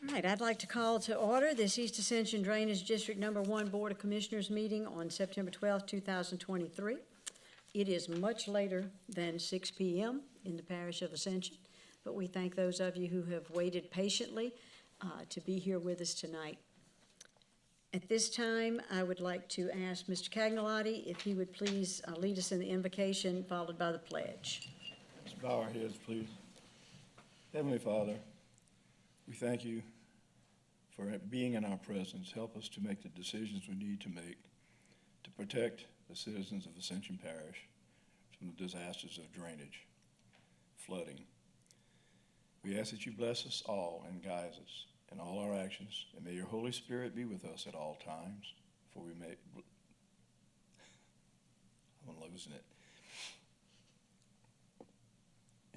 All right, I'd like to call to order this East Ascension Drainage District Number 1 Board of Commissioners meeting on September 12th, 2023. It is much later than 6 p.m. in the parish of Ascension, but we thank those of you who have waited patiently to be here with us tonight. At this time, I would like to ask Mr. Cagnolotti if he would please lead us in the invocation, followed by the pledge. Let's bow our heads, please. Heavenly Father, we thank you for being in our presence. Help us to make the decisions we need to make to protect the citizens of Ascension Parish from the disasters of drainage, flooding. We ask that you bless us all and guide us in all our actions, and may your Holy Spirit be with us at all times, for we may, I'm losing it.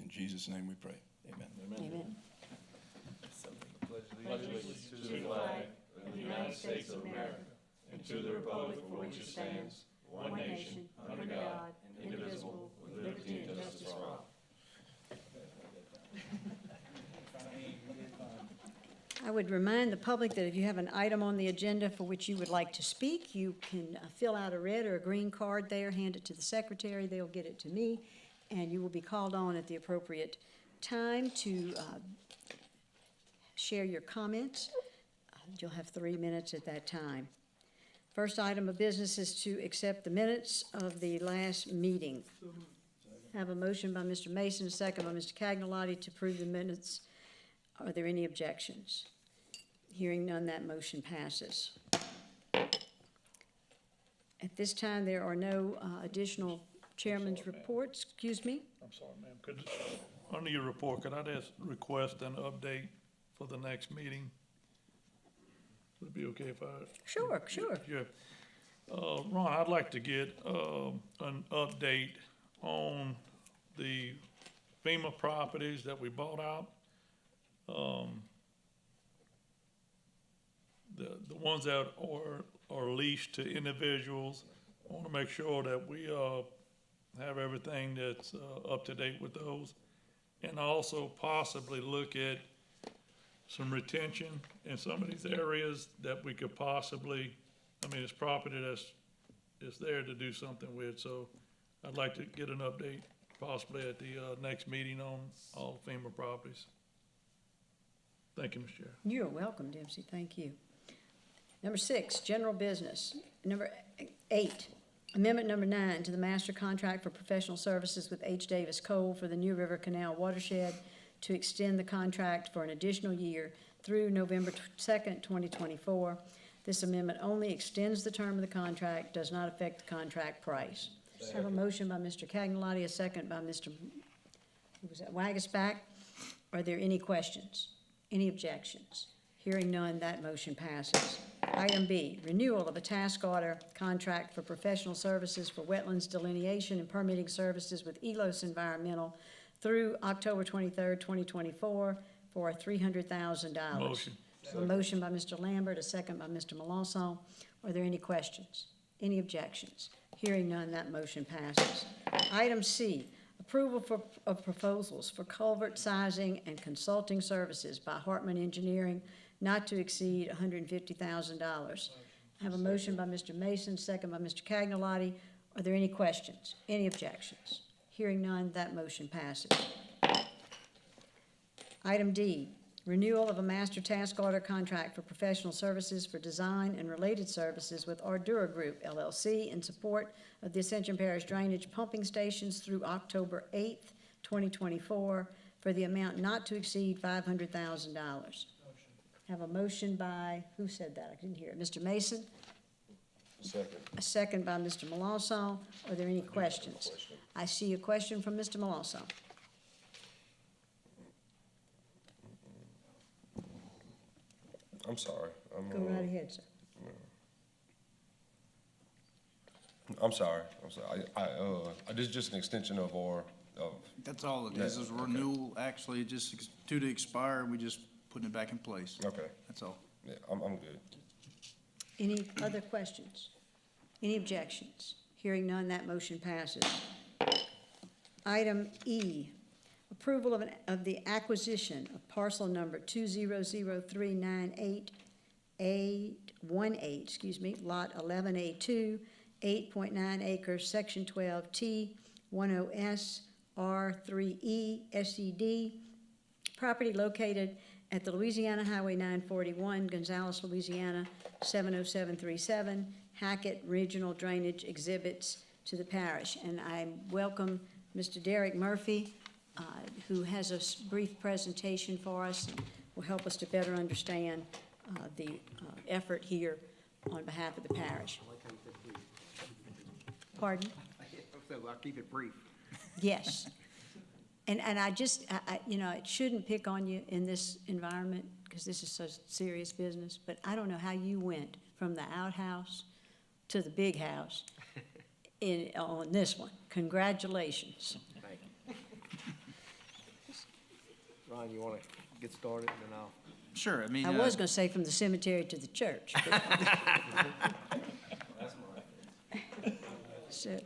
In Jesus' name we pray. Amen. Amen. Amen. Pledge allegiance to the flag of the United States of America and to the republic for which it stands, one nation, under God, indivisible, with liberty and justice for all. I would remind the public that if you have an item on the agenda for which you would like to speak, you can fill out a red or a green card there, hand it to the secretary, they'll get it to me, and you will be called on at the appropriate time to share your comments. You'll have 3 minutes at that time. First item of business is to accept the minutes of the last meeting. I have a motion by Mr. Mason, a second by Mr. Cagnolotti to approve the minutes. Are there any objections? Hearing none, that motion passes. At this time, there are no additional chairman's reports. Excuse me? I'm sorry, ma'am. Under your report, could I just request an update for the next meeting? Would it be okay if I? Sure. Yeah. Ron, I'd like to get an update on the FEMA properties that we bought out. The ones that are leased to individuals. I want to make sure that we have everything that's up to date with those, and also possibly look at some retention in some of these areas that we could possibly, I mean, it's property it's there to do something with, so I'd like to get an update possibly at the next meeting on all FEMA properties. Thank you, Mr. Chair. You're welcome, Dempsey. Thank you. Number 6, general business. Number 8, amendment number 9 to the master contract for professional services with H. Davis Cole for the New River Canal watershed to extend the contract for an additional year through November 2nd, 2024. This amendment only extends the term of the contract, does not affect the contract price. I have a motion by Mr. Cagnolotti, a second by Mr. Wagasback. Are there any questions? Any objections? Hearing none, that motion passes. Item B, renewal of a task order contract for professional services for wetlands delineation and permitting services with ELOS Environmental through October 23rd, 2024 for $300,000. Motion. A motion by Mr. Lambert, a second by Mr. Melanson. Are there any questions? Any objections? Hearing none, that motion passes. Item C, approval of proposals for culvert sizing and consulting services by Hartman Engineering not to exceed $150,000. I have a motion by Mr. Mason, second by Mr. Cagnolotti. Are there any questions? Any objections? Hearing none, that motion passes. Item D, renewal of a master task order contract for professional services for design and related services with Ardura Group, LLC, in support of the Ascension Parish drainage pumping stations through October 8th, 2024, for the amount not to exceed $500,000. Have a motion by, who said that? I didn't hear it. Mr. Mason? Second. A second by Mr. Melanson. Are there any questions? I see a question from Mr. Melanson. I'm sorry. Go right ahead, sir. I'm sorry. This is just an extension of our, That's all it is Yeah, renewal, actually, just due to expire, we just putting it back in place. okay. That's all. Yeah, I'm good. Any other questions? Any objections? Hearing none, that motion passes. Item E, approval of the acquisition of parcel number 200398818, lot 11A2, 8.9 acres, section 12T, 10S, R3E, SED, property located at the Louisiana Highway 941, Gonzales, Louisiana, 70737, Hackett Regional Drainage Exhibits to the parish. And I welcome Mr. Derek Murphy, who has a brief presentation for us and will help us to better understand the effort here on behalf of the parish. Pardon? I'll keep it brief. Yes. And I just, you know, it shouldn't pick on you in this environment because this is such serious business, but I don't know how you went from the outhouse to the big house on this one. Congratulations. Thank you. Ron, you want to get started, and then I'll... Sure, I mean. I was gonna say from the cemetery to the church. But So,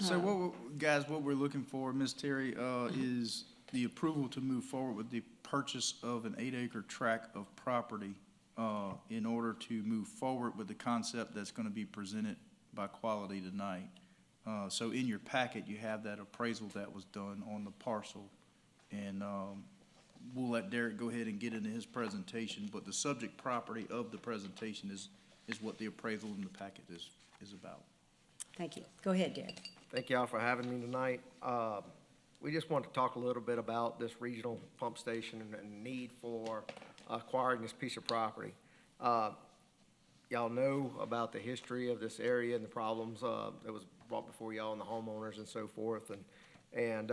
So what we're looking for, Ms. Terry, is the approval to move forward with the purchase of an 8-acre tract of property in order to move forward with the concept that's gonna be presented by Quality tonight. So in your packet, you have that appraisal that was done on the parcel. And we'll let Derek go ahead and get into his presentation, but the subject property of the presentation is what the appraisal in the packet is about. thank you. Go ahead, Derek. Thank y'all for having me tonight. We just want to talk a little bit about this regional pump station and the need for acquiring this piece of property. Y'all know about the history of this area and the problems that was brought before y'all and the homeowners and so forth. And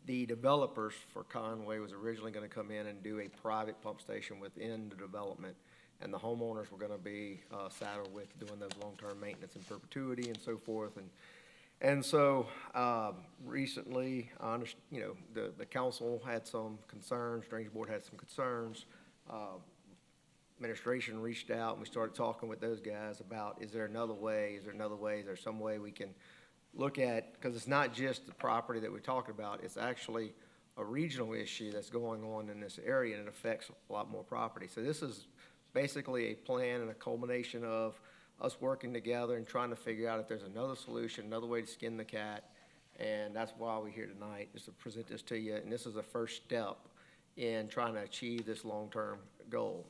the developers for Conway was originally going to come in and do a private pump station within the development. And the homeowners were going to be saddled with doing those long-term maintenance in perpetuity and so forth. And so recently, the council had some concerns, Drainage Board had some concerns. Administration reached out and we started talking with those guys about, is there another way? Is there some way we can look at, because it's not just the property that we're talking about, it's actually a regional issue that's going on in this area and it affects a lot more property. So this is basically a plan and a culmination of us working together and trying to figure out if there's another solution, another way to skin the cat. And that's why we're here tonight, is to present this to you. And this is the first step in trying to achieve this long-term goal.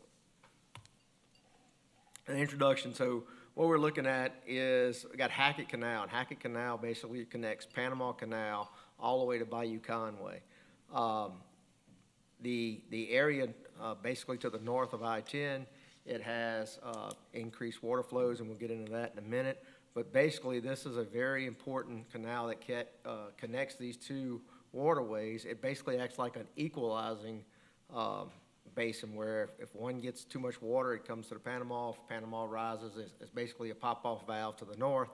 An introduction, so what we're looking at is, we got Hackett Canal, and Hackett Canal basically connects Panama Canal all the way to Bayou Conway. The area basically to the north of I-10, it has increased water flows, and we'll get into that in a minute. But basically, this is a very important canal that connects these two waterways. It basically acts like an equalizing basin where if one gets too much water, it comes to the Panama. If Panama rises, it's basically a pop-off valve to the north.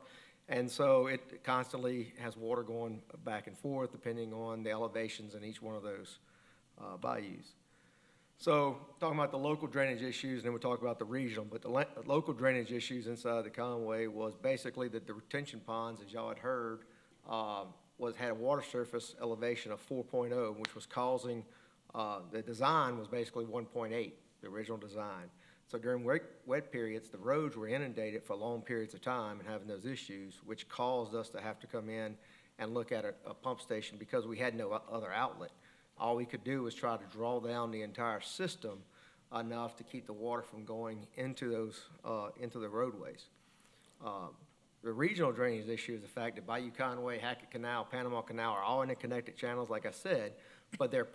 And so it constantly has water going back and forth depending on the elevations in each one of those bayous. So talking about the local drainage issues, and then we'll talk about the regional, but the local drainage issues inside the Conway was basically that the retention ponds, as y'all had heard, had a water surface elevation of 4.0, which was causing, the design was basically 1.8, the original design. So during wet periods, the roads were inundated for long periods of time and having those issues, which caused us to have to come in and look at a pump station because we had no other outlet. All we could do was try to draw down the entire system enough to keep the water from going into the roadways. The regional drainage issue is the fact that Bayou Conway, Hackett Canal, Panama Canal are all interconnected channels, like I said, but they're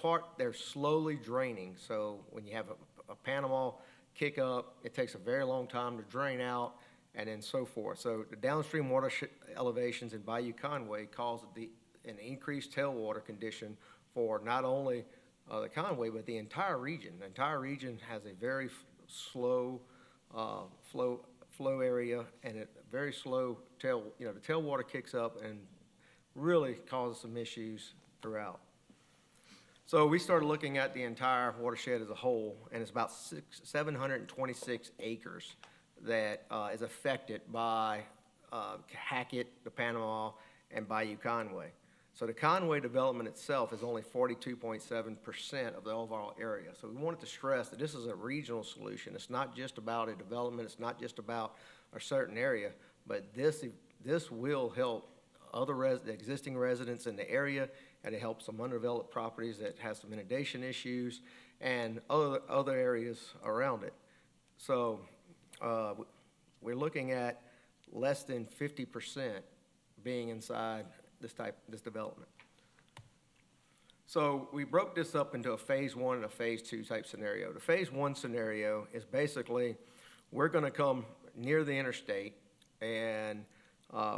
slowly draining. So when you have a Panama kick up, it takes a very long time to drain out, and then so forth. So the downstream water elevations in Bayou Conway caused an increased tailwater condition for not only the Conway, but the entire region. The entire region has a very slow flow area and a very slow the tailwater kicks up and really causes some issues throughout. So we started looking at the entire watershed as a whole, and it's about 726 acres that is affected by Hackett, the Panama, and Bayou Conway. So the Conway development itself is only 42.7% of the overall area. So we wanted to stress that this is a regional solution. It's not just about a development, it's not just about a certain area, but this will help the existing residents in the area, and it helps some undeveloped properties that have some inundation issues and other areas around it. So we're looking at less than 50% being inside this development. So we broke this up into a phase 1 and a phase 2 type scenario. The phase 1 scenario is basically, we're gonna come near the interstate, and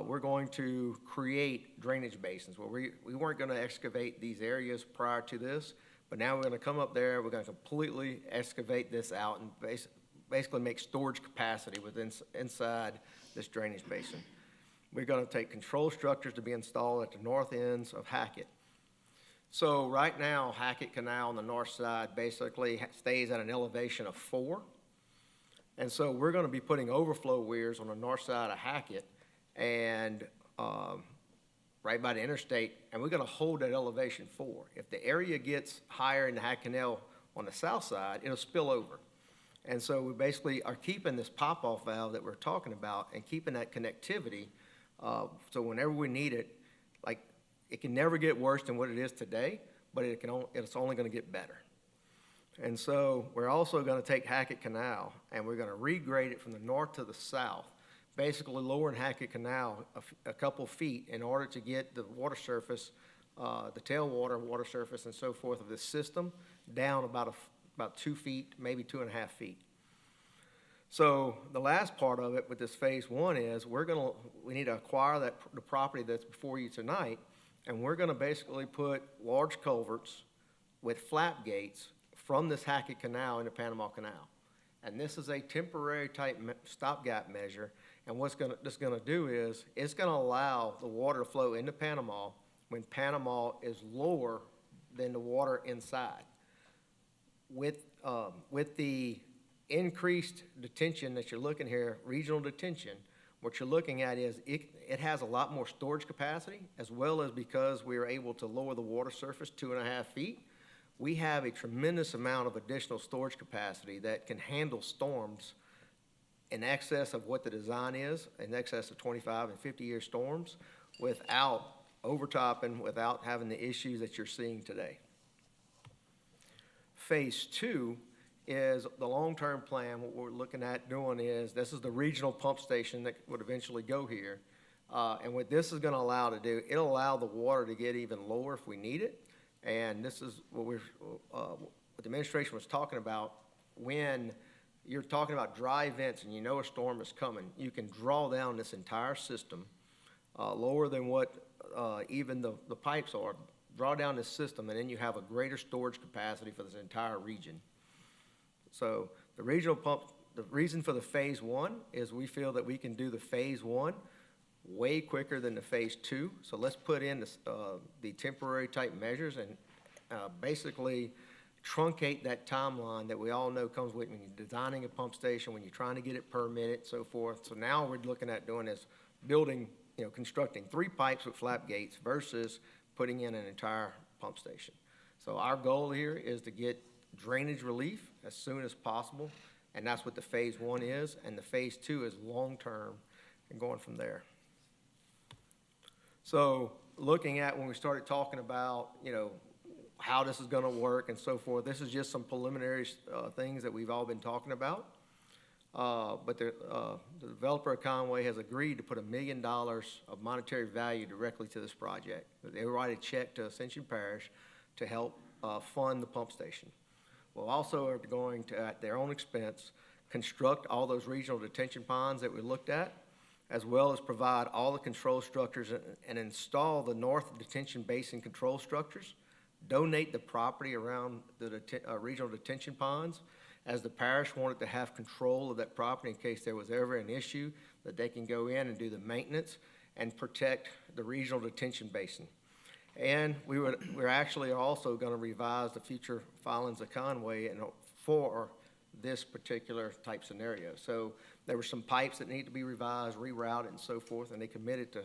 we're going to create drainage basins. Well, we weren't gonna excavate these areas prior to this, but now we're gonna come up there, we're gonna completely excavate this out and basically make storage capacity inside this drainage basin. We're gonna take control structures to be installed at the north ends of Hackett. So right now, Hackett Canal on the north side basically stays at an elevation of 4. And so we're gonna be putting overflow weirs on the north side of Hackett and right by the interstate, and we're gonna hold that elevation 4. If the area gets higher in the Hackett Canal on the south side, it'll spill over. And so we basically are keeping this pop-off valve that we're talking about and keeping that connectivity, so whenever we need it, like, it can never get worse than what it is today, but it's only gonna get better. And so we're also gonna take Hackett Canal and we're gonna regrade it from the north to the south, basically lowering Hackett Canal a couple feet in order to get the water surface, the tailwater water surface and so forth of this system down about 2 feet, maybe 2.5 feet. So the last part of it with this phase 1 is we need to acquire the property that's before you tonight, and we're gonna basically put large culverts with flap gates from this Hackett Canal into Panama Canal. And this is a temporary type stopgap measure, and what this gonna do is, it's gonna allow the water to flow into Panama when Panama is lower than the water inside. With the increased detention that you're looking here, regional detention, what you're looking at is it has a lot more storage capacity, as well as because we are able to lower the water surface 2.5 feet, we have a tremendous amount of additional storage capacity that can handle storms in excess of what the design is, in excess of 25 and 50-year storms, without overtopping, without having the issues that you're seeing today. Phase 2 is the long-term plan. What we're looking at doing is, this is the regional pump station that would eventually go here. And what this is gonna allow to do, it'll allow the water to get even lower if we need it. And this is what what the administration was talking about. When you're talking about dry events and you know a storm is coming, you can draw down this entire system, lower than what even the pipes are. Draw down this system, and then you have a greater storage capacity for this entire region. So the regional pump, the reason for the phase 1 is we feel that we can do the phase 1 way quicker than the phase 2. So let's put in the temporary type measures and basically truncate that timeline that we all know comes with when you're designing a pump station, when you're trying to get it permitted, so forth. So now we're looking at doing is building, constructing 3 pipes with flap gates versus putting in an entire pump station. So our goal here is to get drainage relief as soon as possible, and that's what the phase 1 is, and the phase 2 is long-term and going from there. So looking at when we started talking about, how this is gonna work and so forth, this is just some preliminary things that we've all been talking about. But the developer of Conway has agreed to put $1 million of monetary value directly to this project. They write a check to Ascension Parish to help fund the pump station. We'll also are going to, at their own expense, construct all those regional detention ponds that we looked at, as well as provide all the control structures and install the north detention basin control structures, donate the property around the regional detention ponds, as the parish wanted to have control of that property in case there was ever an issue, that they can go in and do the maintenance and protect the regional detention basin. And we're actually also gonna revise the future filings of Conway for this particular type scenario. So there were some pipes that need to be revised, rerouted and so forth, and they committed to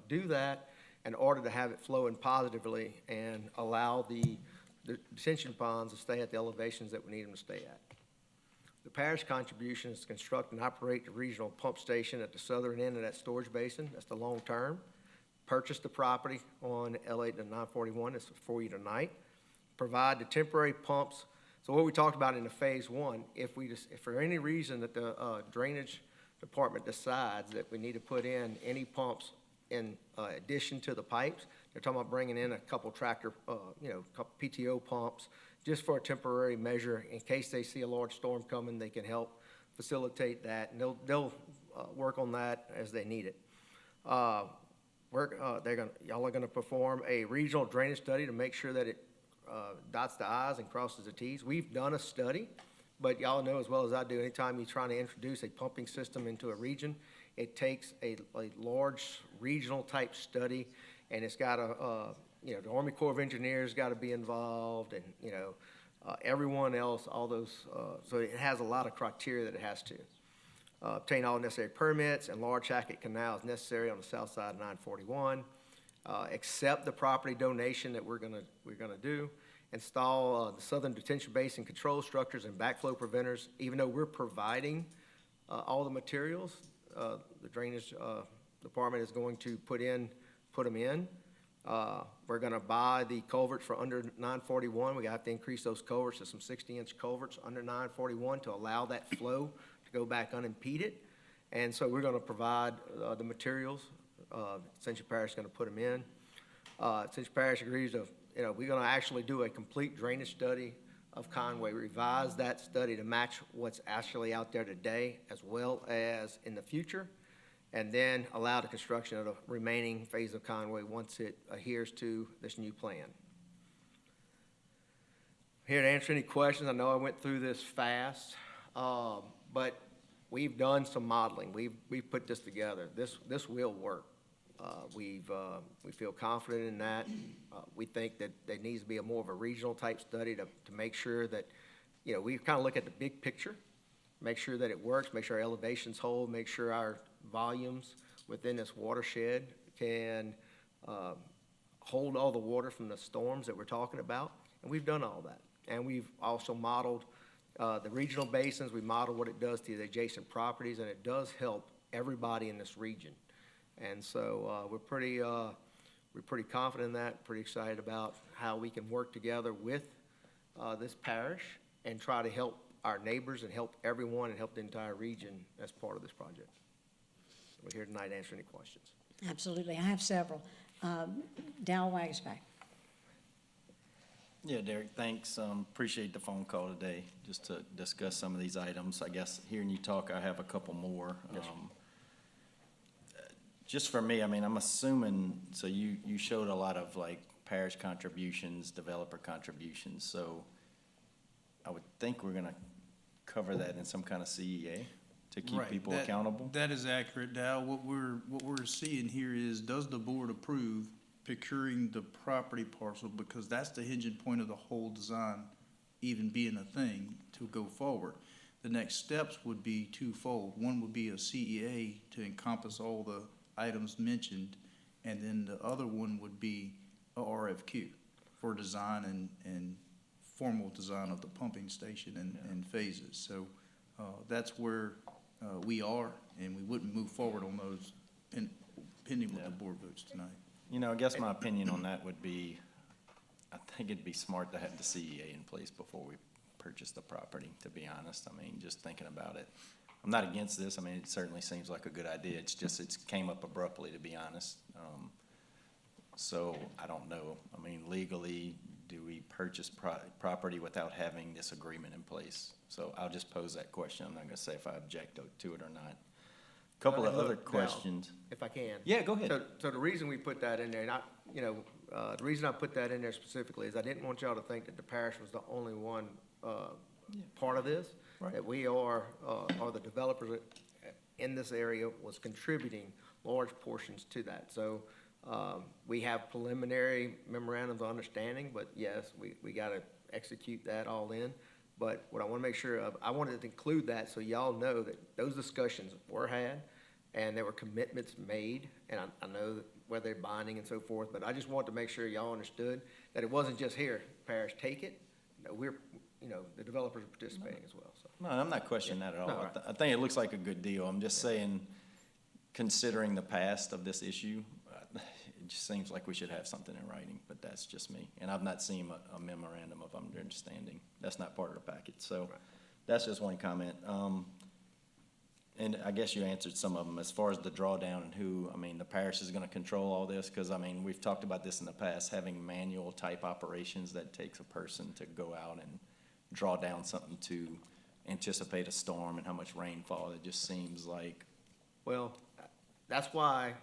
do that. in order to have it flowing positively and allow the detention ponds to stay at the elevations that we need them to stay at. The parish contribution is to construct and operate the regional pump station at the southern end of that storage basin. That's the long term. Purchase the property on L8 and 941. It's for you tonight. Provide the temporary pumps. So what we talked about in the phase one, if for any reason that the drainage department decides that we need to put in any pumps in addition to the pipes, they're talking about bringing in a couple tractor, couple PTO pumps, just for a temporary measure in case they see a large storm coming. They can help facilitate that, and they'll work on that as they need it. Y'all are gonna perform a regional drainage study to make sure that it dots the i's and crosses the t's. We've done a study, but y'all know as well as I do, anytime you're trying to introduce a pumping system into a region, it takes a large regional type study, and it's got the Army Corps of Engineers got to be involved, and everyone else, all those. So it has a lot of criteria that it has to obtain all necessary permits, and large Hackett Canal is necessary on the south side of 941. Accept the property donation that we're gonna do. Install the southern detention basin control structures and backflow preventers. Even though we're providing all the materials, the drainage department is going to put them in. We're gonna buy the culverts for under 941. We have to increase those culverts to some 60-inch culverts under 941 to allow that flow to go back unimpeded. And so we're gonna provide the materials. Ascension Parish is gonna put them in. Ascension Parish agrees to, we're gonna actually do a complete drainage study of Conway, revise that study to match what's actually out there today as well as in the future, and then allow the construction of the remaining phase of Conway once it adheres to this new plan. Here to answer any questions. I know I went through this fast, but we've done some modeling. We've put this together. This will work. We feel confident in that. We think that there needs to be more of a regional type study to make sure that, we kind of look at the big picture, make sure that it works, make sure our elevations hold, make sure our volumes within this watershed can hold all the water from the storms that we're talking about. And we've done all that. And we've also modeled the regional basins. We modeled what it does to the adjacent properties, and it does help everybody in this region. And so we're pretty confident in that, pretty excited about how we can work together with this parish and try to help our neighbors and help everyone and help the entire region as part of this project. We're here tonight to answer any questions. Absolutely. I have several. Dal Wagasback. Yeah, Derek, thanks. Appreciate the phone call today just to discuss some of these items. I guess hearing you talk, I have a couple more. Yes. Just for me, I'm assuming, so you showed a lot of like parish contributions, developer contributions. So I would think we're gonna cover that in some kind of CEA to keep Right. people That- accountable. That is accurate, Dow. What we're seeing here is, does the board approve procuring the property parcel? Because that's the hinging point of the whole design even being a thing to go forward. The next steps would be twofold. One would be a CEA to encompass all the items mentioned, and then the other one would be a RFQ for design and formal design of the pumping station and phases. So that's where we are, and we wouldn't move forward on those pending what the board votes tonight. I guess my opinion on that would be, I think it'd be smart to have the CEA in place before we purchase the property, to be honest. Just thinking about it. I'm not against this. It certainly seems like a good idea. It's just, it came up abruptly, to be honest. So I don't know. Legally, do we purchase property without having this agreement in place? So I'll just pose that question. I'm not gonna say if I object to it or not. Couple of other questions. If I can. Yeah, go ahead. So the reason we put that in there, and the reason I put that in there specifically is I didn't want y'all to think that the parish was the only one part of this. Right. That we are the developers in this area was contributing large portions to that. So we have preliminary memorandums of understanding, but yes, we got to execute that all in. But what I want to make sure of, I wanted to include that so y'all know that those discussions were had. and there were commitments made, and I know that whether they're binding and so forth, but I just wanted to make sure y'all understood that it wasn't just here, parish, take it. No, the developers are participating as well, so. No, I'm not questioning that at all. No, right. I think it looks like a good deal. I'm just saying, considering the past of this issue, it just seems like we should have something in writing, but that's just me. And I've not seen a memorandum of understanding. That's not part of the package, so Right. that's just one comment. And I guess you answered some of them. As far as the drawdown and who, I mean, the parish is gonna control all this, because, I mean, we've talked about this in the past, having manual type operations that takes a person to go out and draw down something to anticipate a storm and how much rainfall. It just seems like, Well, that's why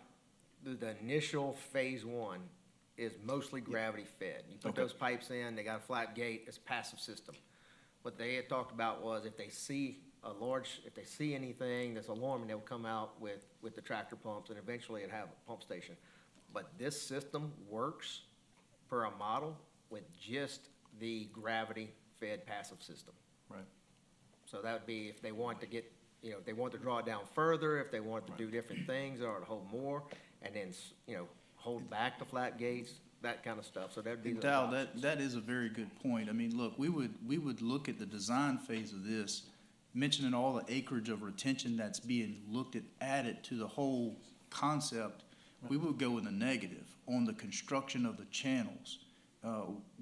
the initial phase one is mostly gravity fed. You put Okay. those pipes in, they got a flat gate, it's a passive system. What they had talked about was if they see anything that's alarming, they'll come out with the tractor pumps, and eventually it'd have a pump station. But this system works per a model with just the gravity fed passive system. right, So that would be if they want to get, if they want to draw it down further, if they want to do different things or to hold more, and then, hold back the flat gates, that kind of stuff. So that'd be And the Dal, options. that is a very good point. I mean, look, we would look at the design phase of this, mentioning all the acreage of retention that's being looked at, added to the whole concept. We would go in the negative on the construction of the channels.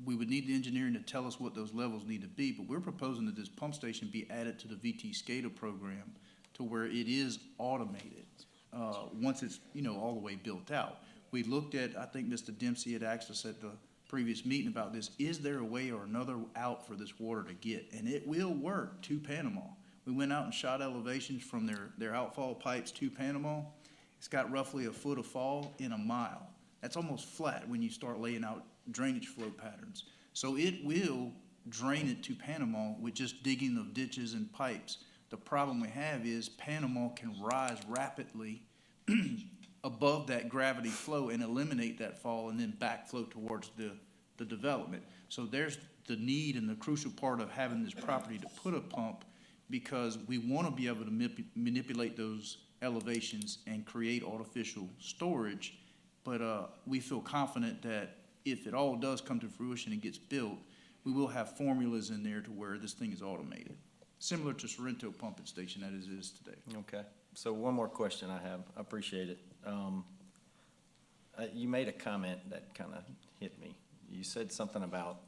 We would need the engineering to tell us what those levels need to be, but we're proposing that this pump station be added to the VT SCADA program to where it is automated, once it's, all the way built out. We looked at, I think Mr. Dempsey had asked us at the previous meeting about this, is there a way or another out for this water to get? And it will work to Panama. We went out and shot elevations from their outfall pipes to Panama. It's got roughly a foot of fall in a mile. That's almost flat when you start laying out drainage flow patterns. So it will drain it to Panama with just digging of ditches and pipes. The problem we have is Panama can rise rapidly above that gravity flow and eliminate that fall and then backflow towards the development. So there's the need and the crucial part of having this property to put a pump, because we want to be able to manipulate those elevations and create artificial storage. But we feel confident that if it all does come to fruition and gets built, we will have formulas in there to where this thing is automated, similar to Sorrento Pumping Station that it is today. okay. So one more question I have, I appreciate it. You made a comment that kind of hit me. You said something about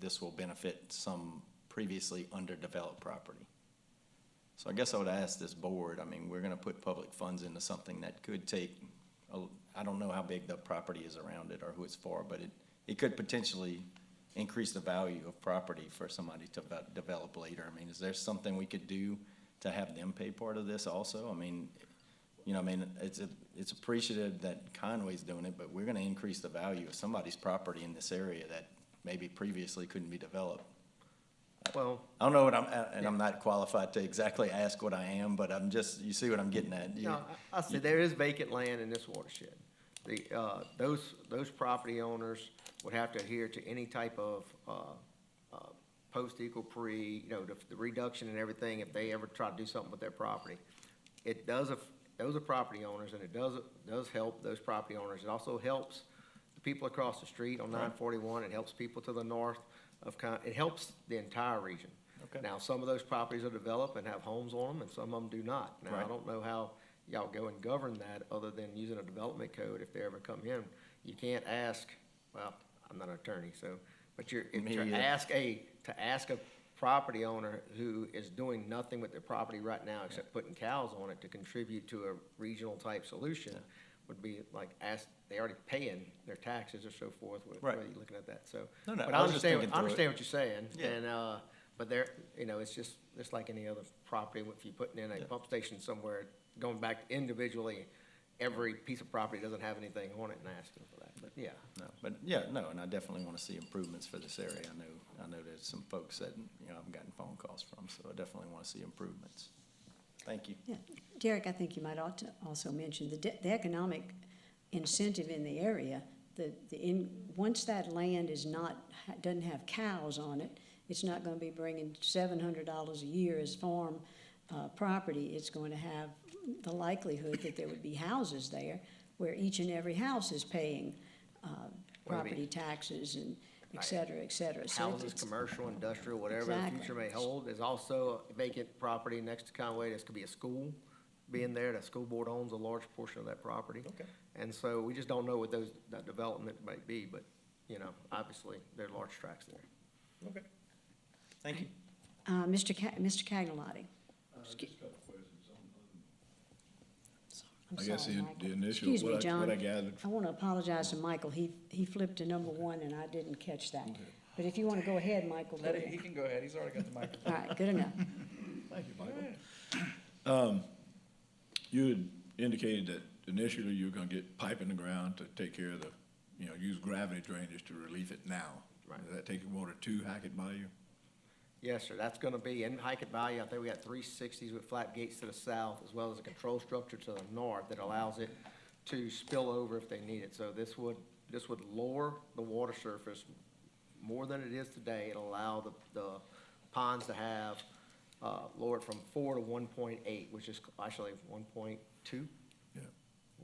this will benefit some previously underdeveloped property. So I guess I would ask this board, I mean, we're gonna put public funds into something that could take, I don't know how big the property is around it or who it's for, but it could potentially increase the value of property for somebody to develop later. I mean, is there something we could do to have them pay part of this also? I mean, it's appreciative that Conway's doing it, but we're gonna increase the value of somebody's property in this area that maybe previously couldn't be developed. Well, I don't know what I'm not qualified to exactly ask what I am, but I'm just, you see what I'm getting at. no, I said there is vacant land in this watershed. Those property owners would have to adhere to any type of, post equal pre, the reduction and everything if they ever try to do something with their property. Those are property owners, and it does help those property owners. It also helps the people across the street on 941. It helps people to the north it helps the entire region. Okay. Now, some of those properties are developed and have homes on them, and some of them do not. Now, I Right. don't know how y'all go and govern that other than using a development code if they ever come in. You can't ask, well, I'm not an attorney, so, but to ask a property owner who is doing nothing with their property right now except putting cows on it to contribute to a regional type solution would be like they already paying their taxes or so forth, Right. whether you're looking at that, so. No, But I was just thinking I through it. understand what you're saying, Yeah. and, but it's just like any other property, if you're putting in a pump station somewhere, going back individually, every piece of property doesn't have anything on it and asking for that, but yeah. No, and I definitely want to see improvements for this area. I know there's some folks that, I've gotten phone calls from, so I definitely want to see improvements. Thank you. Yeah. Derek, I think you might ought to also mention the economic incentive in the area. Once that land doesn't have cows on it, it's not gonna be bringing $700 a year as farm property, it's going to have the likelihood that there would be houses there where each and every house is paying property taxes and et cetera, et cetera. So Houses, it's- commercial, industrial, whatever the Exactly. future may hold. There's also a vacant property next to Conway, this could be a school being there, the school board owns a large portion of that property. Okay. And so we just don't know what that development might be, but, you know, obviously, there are large tracts there. Okay. Thank you. Mr. Cagnolotti. Just a couple questions I'm I guess sorry, the Michael. initial, Excuse me, what I John. gathered. I want to apologize to Michael. He flipped to number one, and I didn't catch that. But if you want to go ahead, Michael. go ahead. He can go ahead, he's already got the microphone. All right, good enough. Thank you, Michael. You had indicated that initially you were gonna get pipe in the ground to take care of the, use gravity drainage to relieve it now. Right. Does that take water to Hackett Bayou? Yes, sir, that's gonna be in Hackett Valley. I think we got 360s with flap gates to the south, as well as a control structure to the north that allows it to spill over if they need it. So this would lower the water surface more than it is today. It'll allow the ponds to have, lowered from 4 to 1.8, which is actually 1.2, Yeah,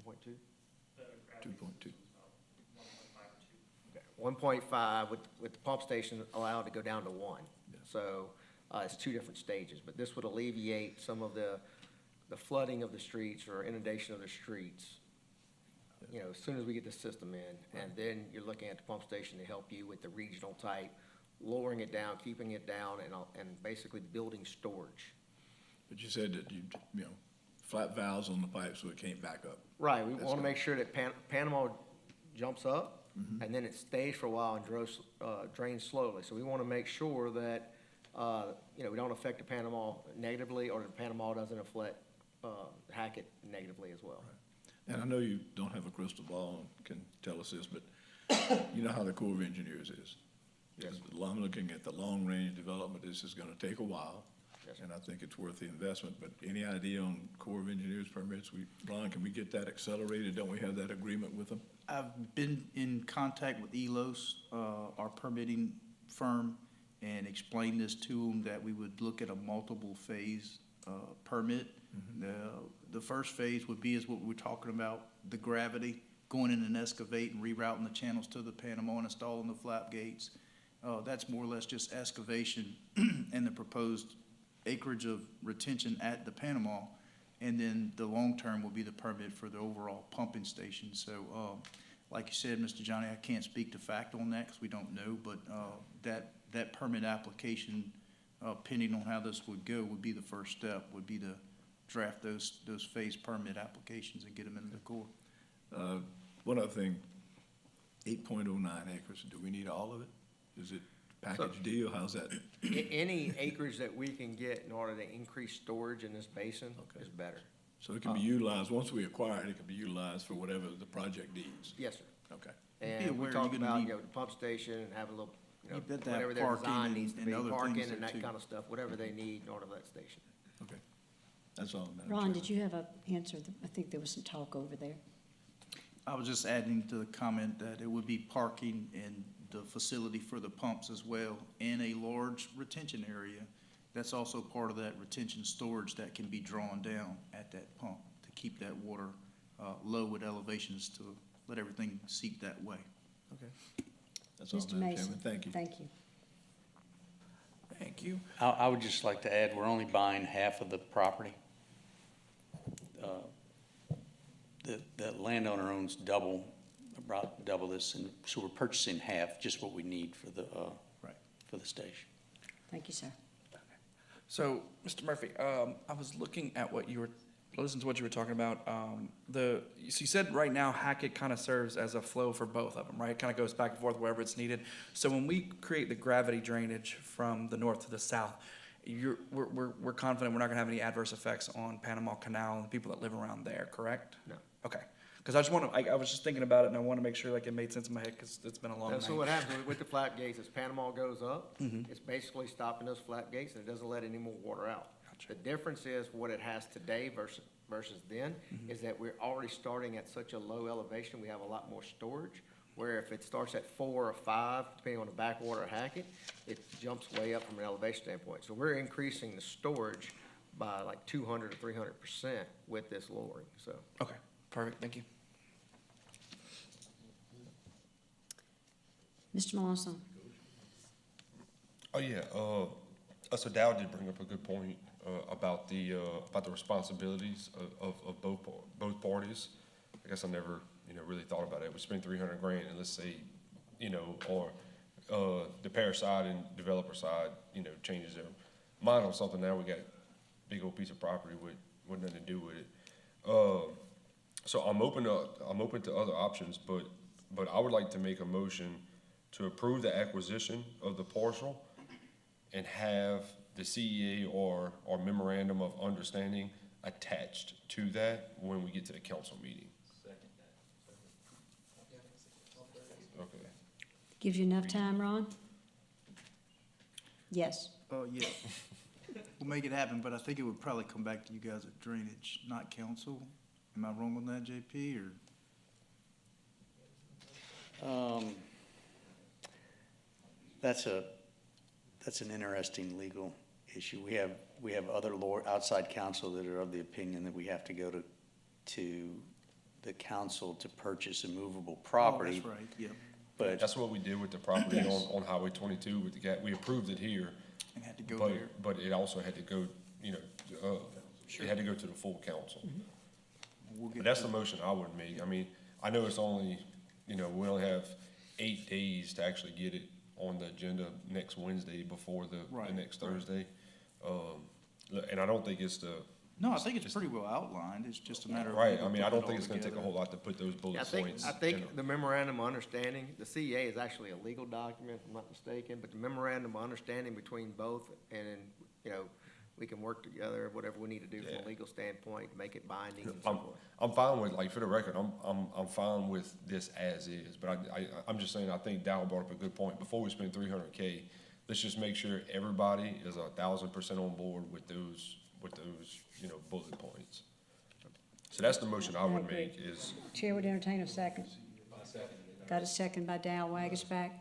1.2? 2.2. 1.5 with the pump station allowed to go down to 1. Yeah. So it's two different stages, but this would alleviate some of the flooding of the streets or inundation of the streets, as soon as we get the system in. And then you're looking at the pump station to help you with the regional type, lowering it down, keeping it down, and basically building storage. But you said that flat valves on the pipe so it can't back up. Right, we That's want to good. make sure that Panama jumps up, and then it stays for a while and drains slowly. So we want to make sure that, we don't affect the Panama negatively, or the Panama doesn't affect Hackett negatively as well. And I know you don't have a crystal ball and can tell us this, but you know how the Corps of Engineers is. Yes. I'm looking at the long-range development. This is gonna take a while, Yes, sir. and I think it's worth the investment. But any idea on Corps of Engineers permits? Ron, can we get that accelerated? Don't we have that agreement with them? I've been in contact with ELOS, our permitting firm, and explained this to them, that we would look at a multiple phase permit. The first phase would be is what we're talking about, the gravity, going in and excavate and rerouting the channels to the Panama and installing the flap gates. That's more or less just excavation and the proposed acreage of retention at the Panama. And then the long term will be the permit for the overall pumping station. So, like you said, Mr. Johnny, I can't speak to fact on that because we don't know, but that permit application, pending on how this would go, would be the first step, would be to draft those phase permit applications and get them into the Corps. One other thing, 8.09 acres, do we need all of it? Is it package deal? How's that? Any acreage that we can get in order to increase storage in this basin Okay. is better. So it can be utilized, once we acquire it, it can be utilized for whatever the project needs? Yes, sir. Okay. Be And aware we you're talked gonna about, need- the pump station and have a little, You better have whatever their parking design and- needs to and be, other parking things and there that too. kind of stuff, whatever they need in order for that station. Okay. That's all, Madam Ron, Chairman. did you have a answer? I think there was some talk over there. I was just adding to the comment that it would be parking and the facility for the pumps as well, and a large retention area. That's also part of that retention storage that can be drawn down at that pump to keep that water low at elevations to let everything seep that way. Okay. That's all, Mr. Madam Mason? Chairman. Thank you. Thank you. Thank you. I would just like to add, we're only buying half of the property. The landowner owns about double this, and so we're purchasing half, just what we need for the, Right. for the station. Thank you, sir. So, Mr. Murphy, I was looking at listening to what you were talking about. So you said right now Hackett kind of serves as a flow for both of them, right? It kind of goes back and forth wherever it's needed. So when we create the gravity drainage from the north to the south, we're confident we're not gonna have any adverse effects on Panama Canal and the people that live around there, correct? No. Okay. Because I was just thinking about it, and I want to make sure like it made sense in my head, because it's been a long night. So what happens with the flap gates is Panama goes up, Mm-hmm. it's basically stopping those flap gates, and it doesn't let any more water out. Gotcha. The difference is what it has today versus then, Mm-hmm. is that we're already starting at such a low elevation, we have a lot more storage, where if it starts at 4 or 5, depending on the backwater of Hackett, it jumps way up from an elevation standpoint. So we're increasing the storage by like 200 or 300% with this lowering, so. Okay, perfect, thank you. Mr. Lawson? Oh, yeah, so Dow did bring up a good point, about the responsibilities of both parties. I guess I never, really thought about it. We spend 300 grand and let's say, or, the payer side and developer side, changes their mind on something. Now we got big old piece of property with nothing to do with it. So I'm open to other options, but I would like to make a motion to approve the acquisition of the parcel and have the CEA or memorandum of understanding attached to that when we get to the council meeting. Okay. Gives you enough time, Ron? Yes. Yeah. We'll make it happen, but I think it would probably come back to you guys at drainage, not council. Am I wrong on that, JP, or? That's an interesting legal issue. We have other outside counsel that are of the opinion that we have to go to the council to purchase a movable property. Oh, that's right, yeah. But That's what we did with the property on Highway 22 with the gat. We approved it here, And had to go but, there. but it also had to go, it had to go to the full council. We'll But get that's to- the motion I would make. I mean, I know it's only, we only have 8 days to actually get it on the agenda next Wednesday before the Right, next Thursday. And I don't think it's No, I think it's pretty well outlined. It's just a matter of. right, I mean, I putting don't it think all it's gonna take a together. whole lot to put those bullet I think, points. I think the memorandum of understanding, the CEA is actually a legal document, if I'm not mistaken, but the memorandum of understanding between both, and, we can work together, whatever we need to do from Yeah. a legal standpoint, to make it binding and so I'm, forth. I'm fine with, like, for the record, I'm fine with this as is, but I'm just saying, I think Dow brought up a good point. Before we spend 300K, let's just make sure everybody is 1,000% on board with those, bullet points. So that's the motion I would agree. make is, Chair would entertain a second. Got a second by Dow Wagisback.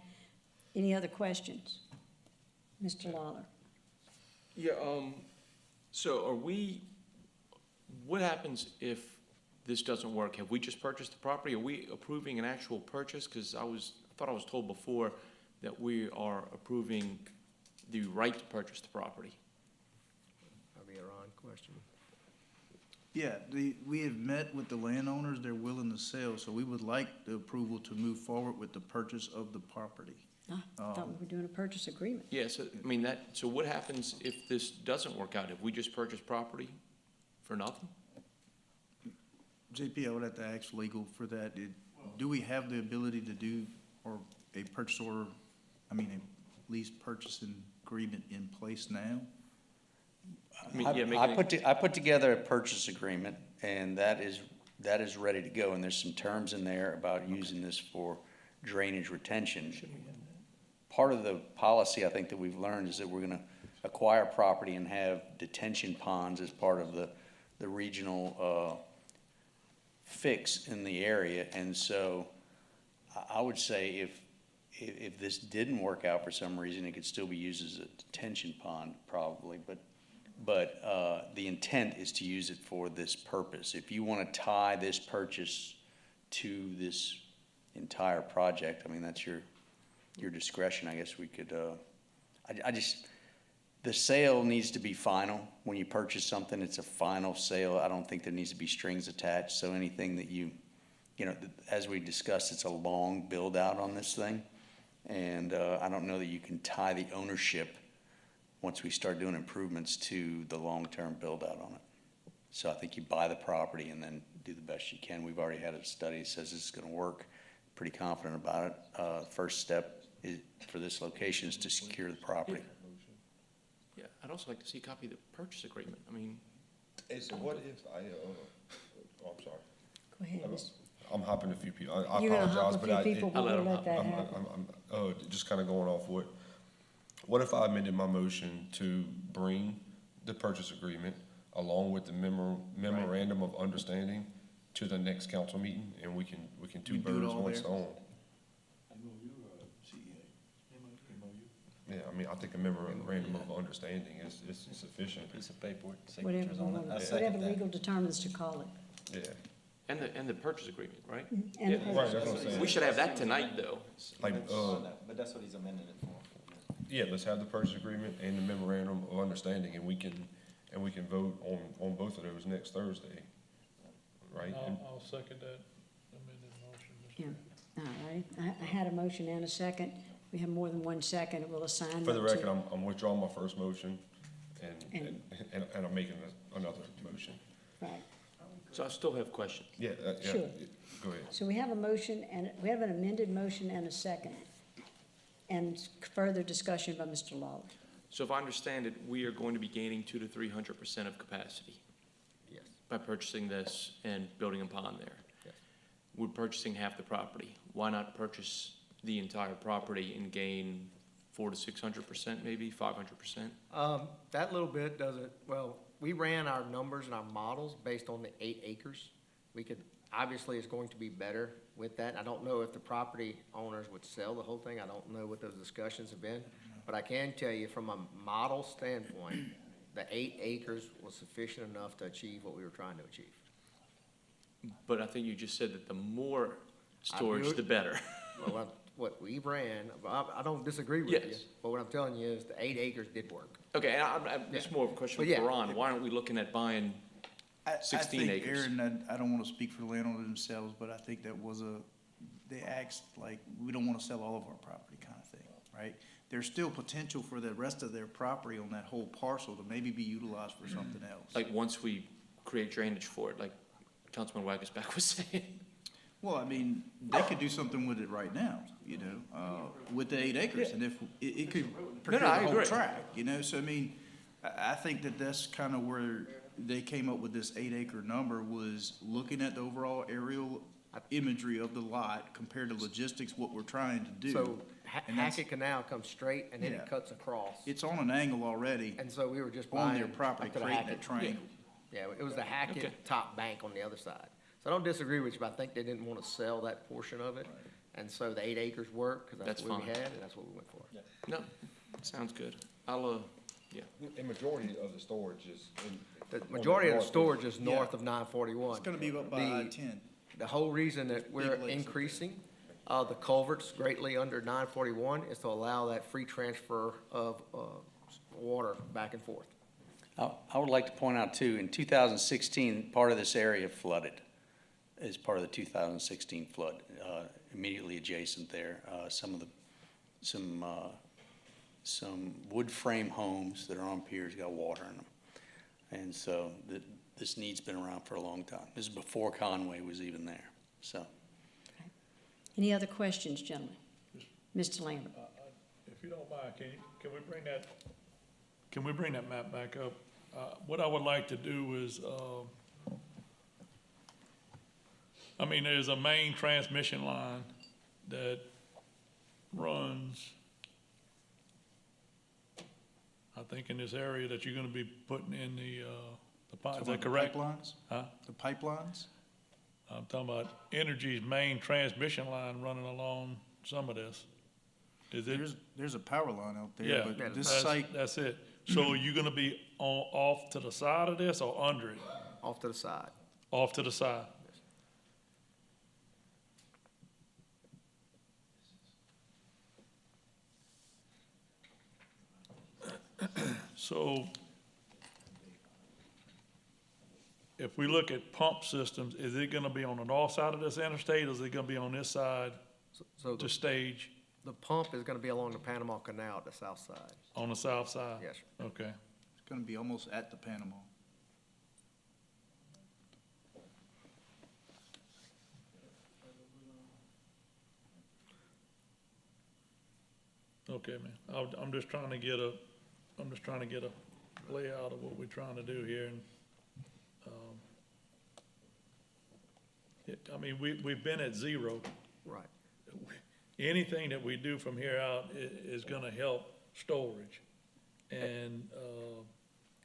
Any other questions? Mr. Lawler? Yeah, so what happens if this doesn't work? Have we just purchased the property? Are we approving an actual purchase? Because I thought I was told before that we are approving the right to purchase the property. That'd be a Ron question. Yeah, we have met with the landowners. They're willing to sell, so we would like the approval to move forward with the purchase of the property. I thought we were doing a purchase agreement. Yeah, so, I mean, so what happens if this doesn't work out? If we just purchase property for nothing? JP, I would have to ask legal for that. Do we have the ability to do, or a purchase order, a lease purchasing agreement in place now? I mean, yeah, I put together a purchase agreement, and that is ready to go, and there's some terms in there about using this for drainage retention. Part of the policy, I think, that we've learned is that we're gonna acquire property and have detention ponds as part of the regional, fix in the area. And so I would say if this didn't work out for some reason, it could still be used as a detention pond probably, but the intent is to use it for this purpose. If you wanna tie this purchase to this entire project, I mean, that's your discretion. I guess we could, the sale needs to be final. When you purchase something, it's a final sale. I don't think there needs to be strings attached. So anything that as we discussed, it's a long build out on this thing. And I don't know that you can tie the ownership once we start doing improvements to the long-term build out on it. So I think you buy the property and then do the best you can. We've already had a study that says it's gonna work. Pretty confident about it. First step for this location is to secure the property. Yeah, I'd also like to see a copy of the purchase agreement. I mean, hey, so what if I'm sorry. Go ahead, Mr. I'm hopping a few people. I You're gonna apologize, hop but a few people, I'll we'll let 'em let hop. that happen. I'm just kind of going off what if I amended my motion to bring the purchase agreement along with the memorandum of understanding to the next council meeting, and we can two We do it birds, all one there? stone. Yeah, I mean, I think a memorandum of understanding is sufficient. Piece of paperwork, Whatever, signatures on it. I whatever second that. legal determines to call it. Yeah, And the purchase agreement, right? And the Yeah. purchase. Right, that's what I'm saying. We should have that tonight, though. Like, But that's what he's amending it for. yeah, let's have the purchase agreement and the memorandum of understanding, and we can vote on both of those next Thursday, right? And- I'll second that amended motion, Mr. Yeah, all right. I had a motion and a second. We have more than one second. We'll assign For the them to- record, I'm withdrawing my first motion, and I'm making another motion. Right. So I still have questions. Yeah, Sure. go ahead. So we have a motion and, we have an amended motion and a second. And further discussion by Mr. Lawler. So if I understand it, we are going to be gaining 200 to 300% of capacity Yes, by purchasing this and building upon there. yes. We're purchasing half the property. Why not purchase the entire property and gain 400 to 600%, maybe 500%? That little bit doesn't, well, we ran our numbers and our models based on the 8 acres. We could, obviously, it's going to be better with that. I don't know if the property owners would sell the whole thing. I don't know what those discussions have been. But I can tell you from a model standpoint, the 8 acres was sufficient enough to achieve what we were trying to achieve. But I think you just said that the more storage, would- the better. Well, what we ran, I don't disagree with you. Yes. But what I'm telling you is the 8 acres did work. Okay, and it's more of a question But yeah. for Ron. Why aren't we looking at buying 16 I think, acres? Aaron, I don't wanna speak for the landowner themselves, but I think that was they asked, like, we don't wanna sell all of our property kind of thing, right? There's still potential for the rest of their property on that whole parcel to maybe be utilized for something else. Like, once we create drainage for it, like Councilman Wagusback was saying? Well, I mean, they could do something with it right now, you know, with the 8 acres, and if, it could procure I the whole agree. tract, you know, so I mean, I think that that's kind of where they came up with this 8 acre number, was looking at the overall aerial imagery of the lot compared to logistics, what we're trying to do. So And that's- Hackett Canal comes straight and then Yeah. it cuts across. It's on an angle already And so we were just on buying their up property, to the creating that Hackett. triangle. Yeah, it was the Okay. Hackett top bank on the other side. So I don't disagree with you, but I think they didn't want to sell that portion of it. And so the 8 acres worked, because that's That's what we fine. had, and that's what we went for. No, sounds good. I'll, yeah. The majority of the storage is in. The on majority of the north. storage is north Yeah. of 941. It's gonna be up by I-10. The whole reason that we're Big lakes. increasing the culverts greatly under 941 is to allow that free transfer of water back and forth. I would like to point out too, in 2016, part of this area flooded as part of the 2016 flood, immediately adjacent there. Some wood frame homes that are on piers got water in them. And so this need's been around for a long time. This is before Conway was even there, so. Any other questions, gentlemen? Mr. Lambert? If you don't mind, can we bring that map back up? What I would like to do is, I mean, there's a main transmission line that runs, I think in this area that you're gonna be putting in the pipe, is that correct? Pipelines? Huh? The pipelines? I'm talking about Energy's main transmission line running along some of this. Is it? There's a power line out there, Yeah, but this that's, site, that's it. So you're gonna be off to the side of this or under it? Off to the side. Off to the side? So if we look at pump systems, is it gonna be on the north side of this interstate or is it gonna be on this side So to stage the pump is gonna be along the Panama Canal at the south side. on the south side? Yes, sir. Okay. it's gonna be almost at the Panama. Okay, man. I'm just trying to get a layout of what we're trying to do here and, I mean, we've been at zero. Right. Anything that we do from here out is gonna help storage. And, And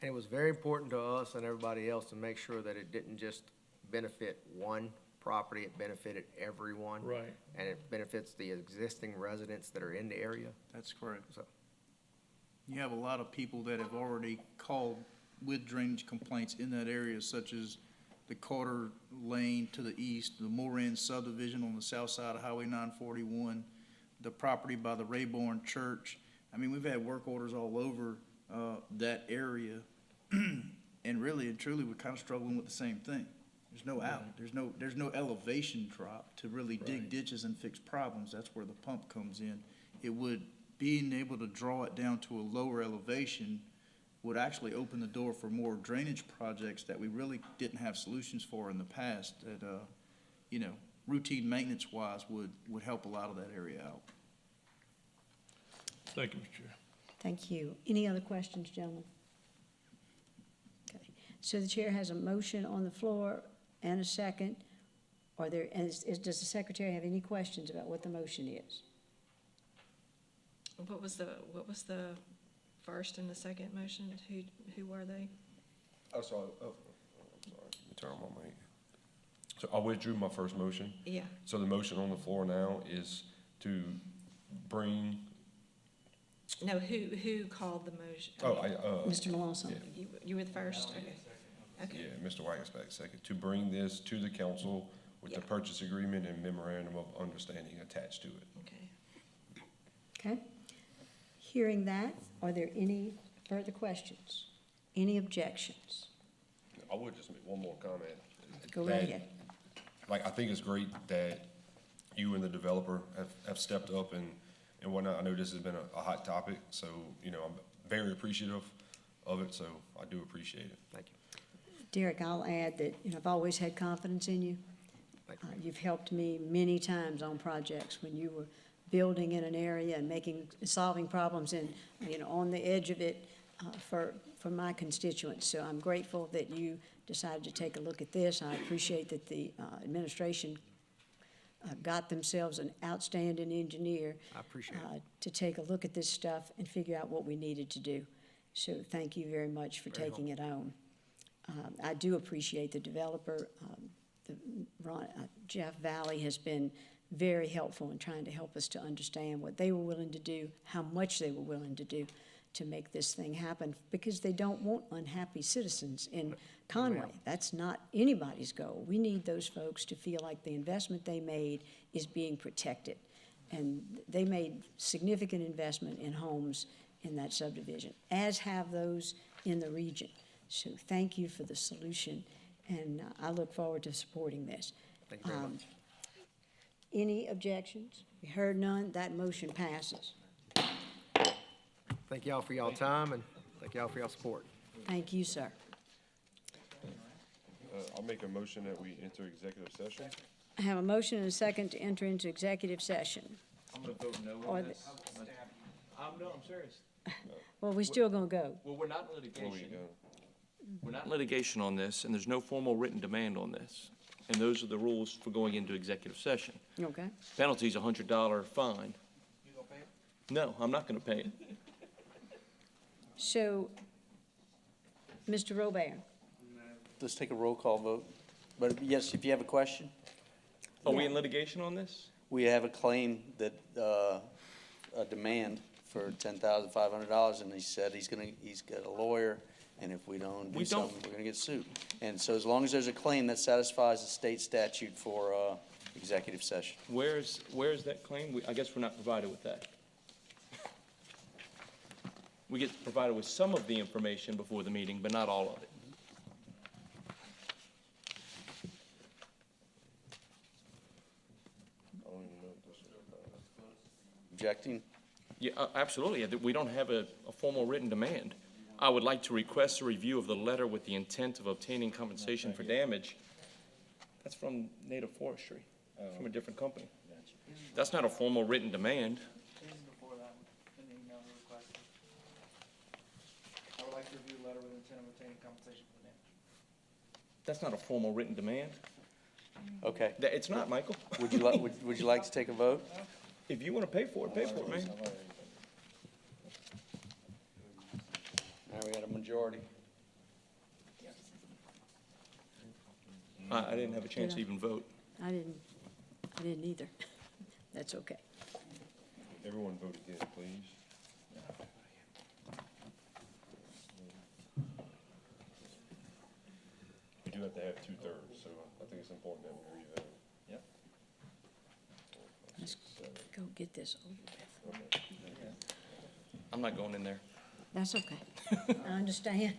it was very important to us and everybody else to make sure that it didn't just benefit one property, it benefited everyone. right, And it benefits the existing residents that are in the area, That's correct. so. You have a lot of people that have already called with drainage complaints in that area, such as the Carter Lane to the east, the Moran subdivision on the south side of Highway 941, the property by the Rayborn Church. I mean, we've had work orders all over that area, and really and truly, we're kind of struggling with the same thing. There's no out, there's no elevation drop to really dig ditches and fix problems. That's where the pump comes in. It would, being able to draw it down to a lower elevation would actually open the door for more drainage projects that we really didn't have solutions for in the past that, you know, routine maintenance wise would help a lot of that area out. Thank you, Mr. Chair. Thank you. Any other questions, gentlemen? Okay, so the chair has a motion on the floor and a second. Are there, does the secretary have any questions about what the motion is? What was the first and the second motion? Who were they? I'm sorry, let me turn on my mic. So I withdrew my first motion. Yeah. So the motion on the floor now is to bring, No, who called the motion? Mr. Melanson? yeah. You were the first? Okay. Okay. Yeah, Mr. Wagasback second, to bring this to the council with the Yeah. purchase agreement and memorandum of understanding attached to it. Okay. Okay. Hearing that, are there any further questions? Any objections? I would just make one more comment. Go right That, ahead. Like, I think it's great that you and the developer have stepped up and whatnot. I know this has been a hot topic, so, you know, I'm very appreciative of it, so I do appreciate it. Thank you. Derek, I'll add that, you know, I've always had confidence in you. Thank you. You've helped me many times on projects when you were building in an area and solving problems in, you know, on the edge of it for my constituents. So I'm grateful that you decided to take a look at this. I appreciate that the administration got themselves an outstanding engineer. I appreciate it. To take a look at this stuff and figure out what we needed to do. So thank you very much for taking it on. I do appreciate the developer. Jeff Valley has been very helpful in trying to help us to understand what they were willing to do, how much they were willing to do to make this thing happen, because they don't want unhappy citizens in Conway. That's not anybody's goal. We need those folks to feel like the investment they made is being protected. And they made significant investment in homes in that subdivision, as have those in the region. So thank you for the solution, and I look forward to supporting this. Thank you very much. Any objections? We heard none, that motion passes. Thank y'all for y'all time, and thank y'all for y'all support. Thank you, sir. I'll make a motion that we enter executive session. I have a motion and a second to enter into executive session. I'm gonna vote no Or on the- this. I'm serious. Well, we're still gonna go. Well, we're not in Before we litigation. go. We're not in litigation on this, and there's no formal written demand on this. And those are the rules for going into executive session. Okay? Penalty's $100 fine. You gonna pay it? No, I'm not gonna pay it. So, Mr. Robert, Let's take a roll call vote. But yes, if you have a question, Are we in litigation on this? we have a claim that, a demand for $10,500, and he said he's got a lawyer, and if we don't do We don't- something, we're gonna get sued. And so as long as there's a claim that satisfies the state statute for, executive session. Where's that claim? I guess we're not provided with that. We get provided with some of the information before the meeting, but not all of it. I don't even know if this is. Objecting? Yeah, absolutely. We don't have a formal written demand. I would like to request a review of the letter with the intent of obtaining compensation for damage. That's from Native Forestry, from a different company. That's not a formal written demand. Before that, an email request. I would like to review a letter with intent of obtaining compensation for damage. That's not a formal written demand. Okay. It's not, Michael. Would you like to take a vote? If you want to pay for it, man. All right, we got a majority. I didn't have a chance to even vote. I didn't either. That's okay. Everyone vote again, please. do have to have 2/3, so I think it's important that we read that. Yep. Let's go get this over with. I'm not going in there. That's okay. I understand.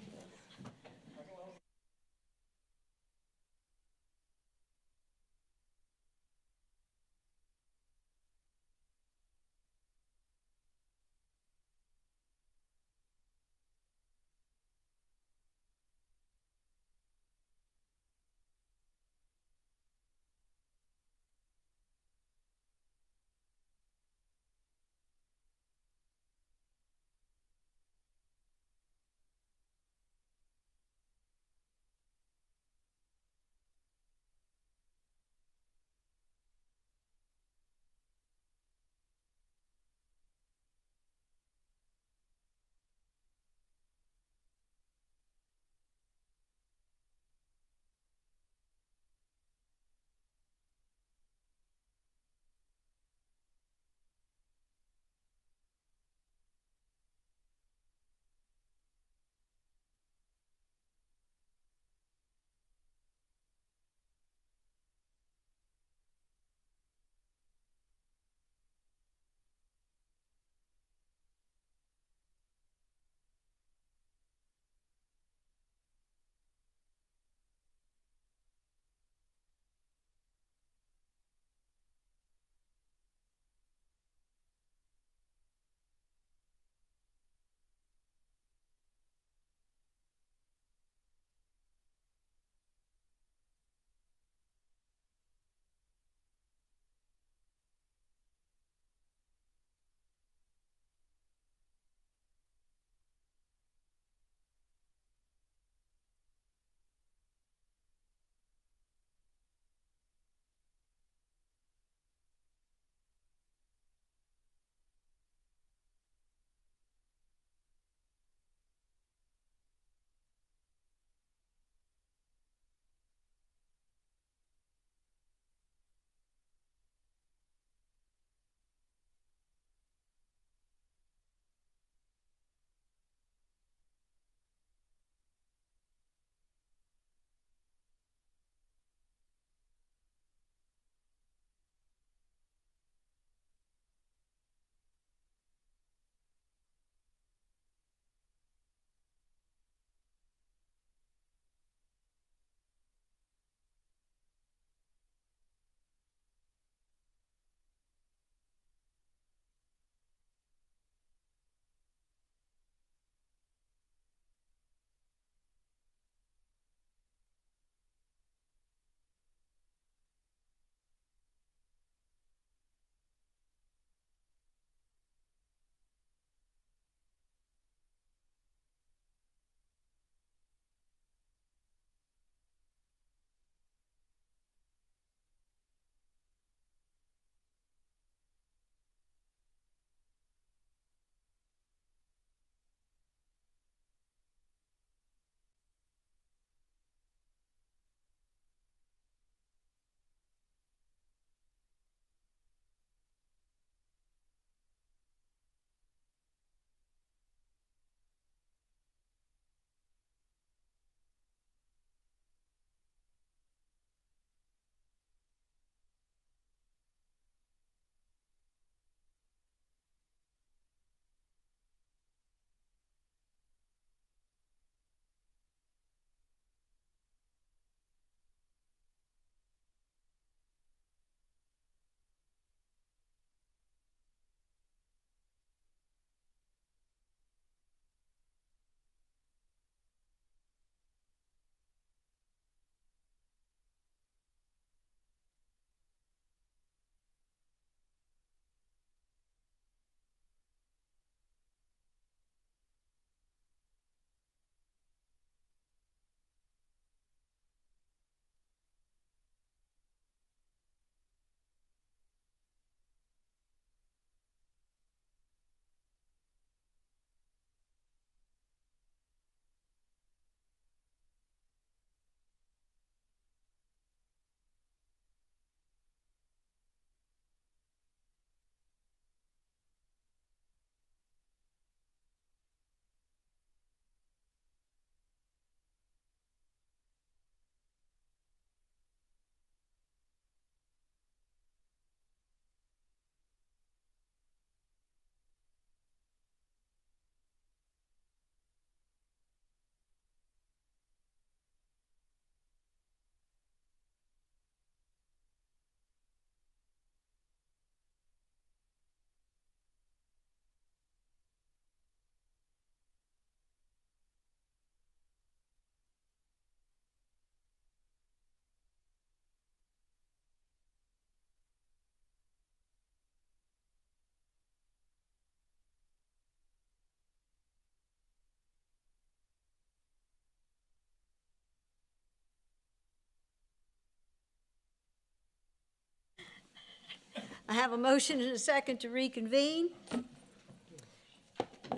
I have a motion and a second to reconvene.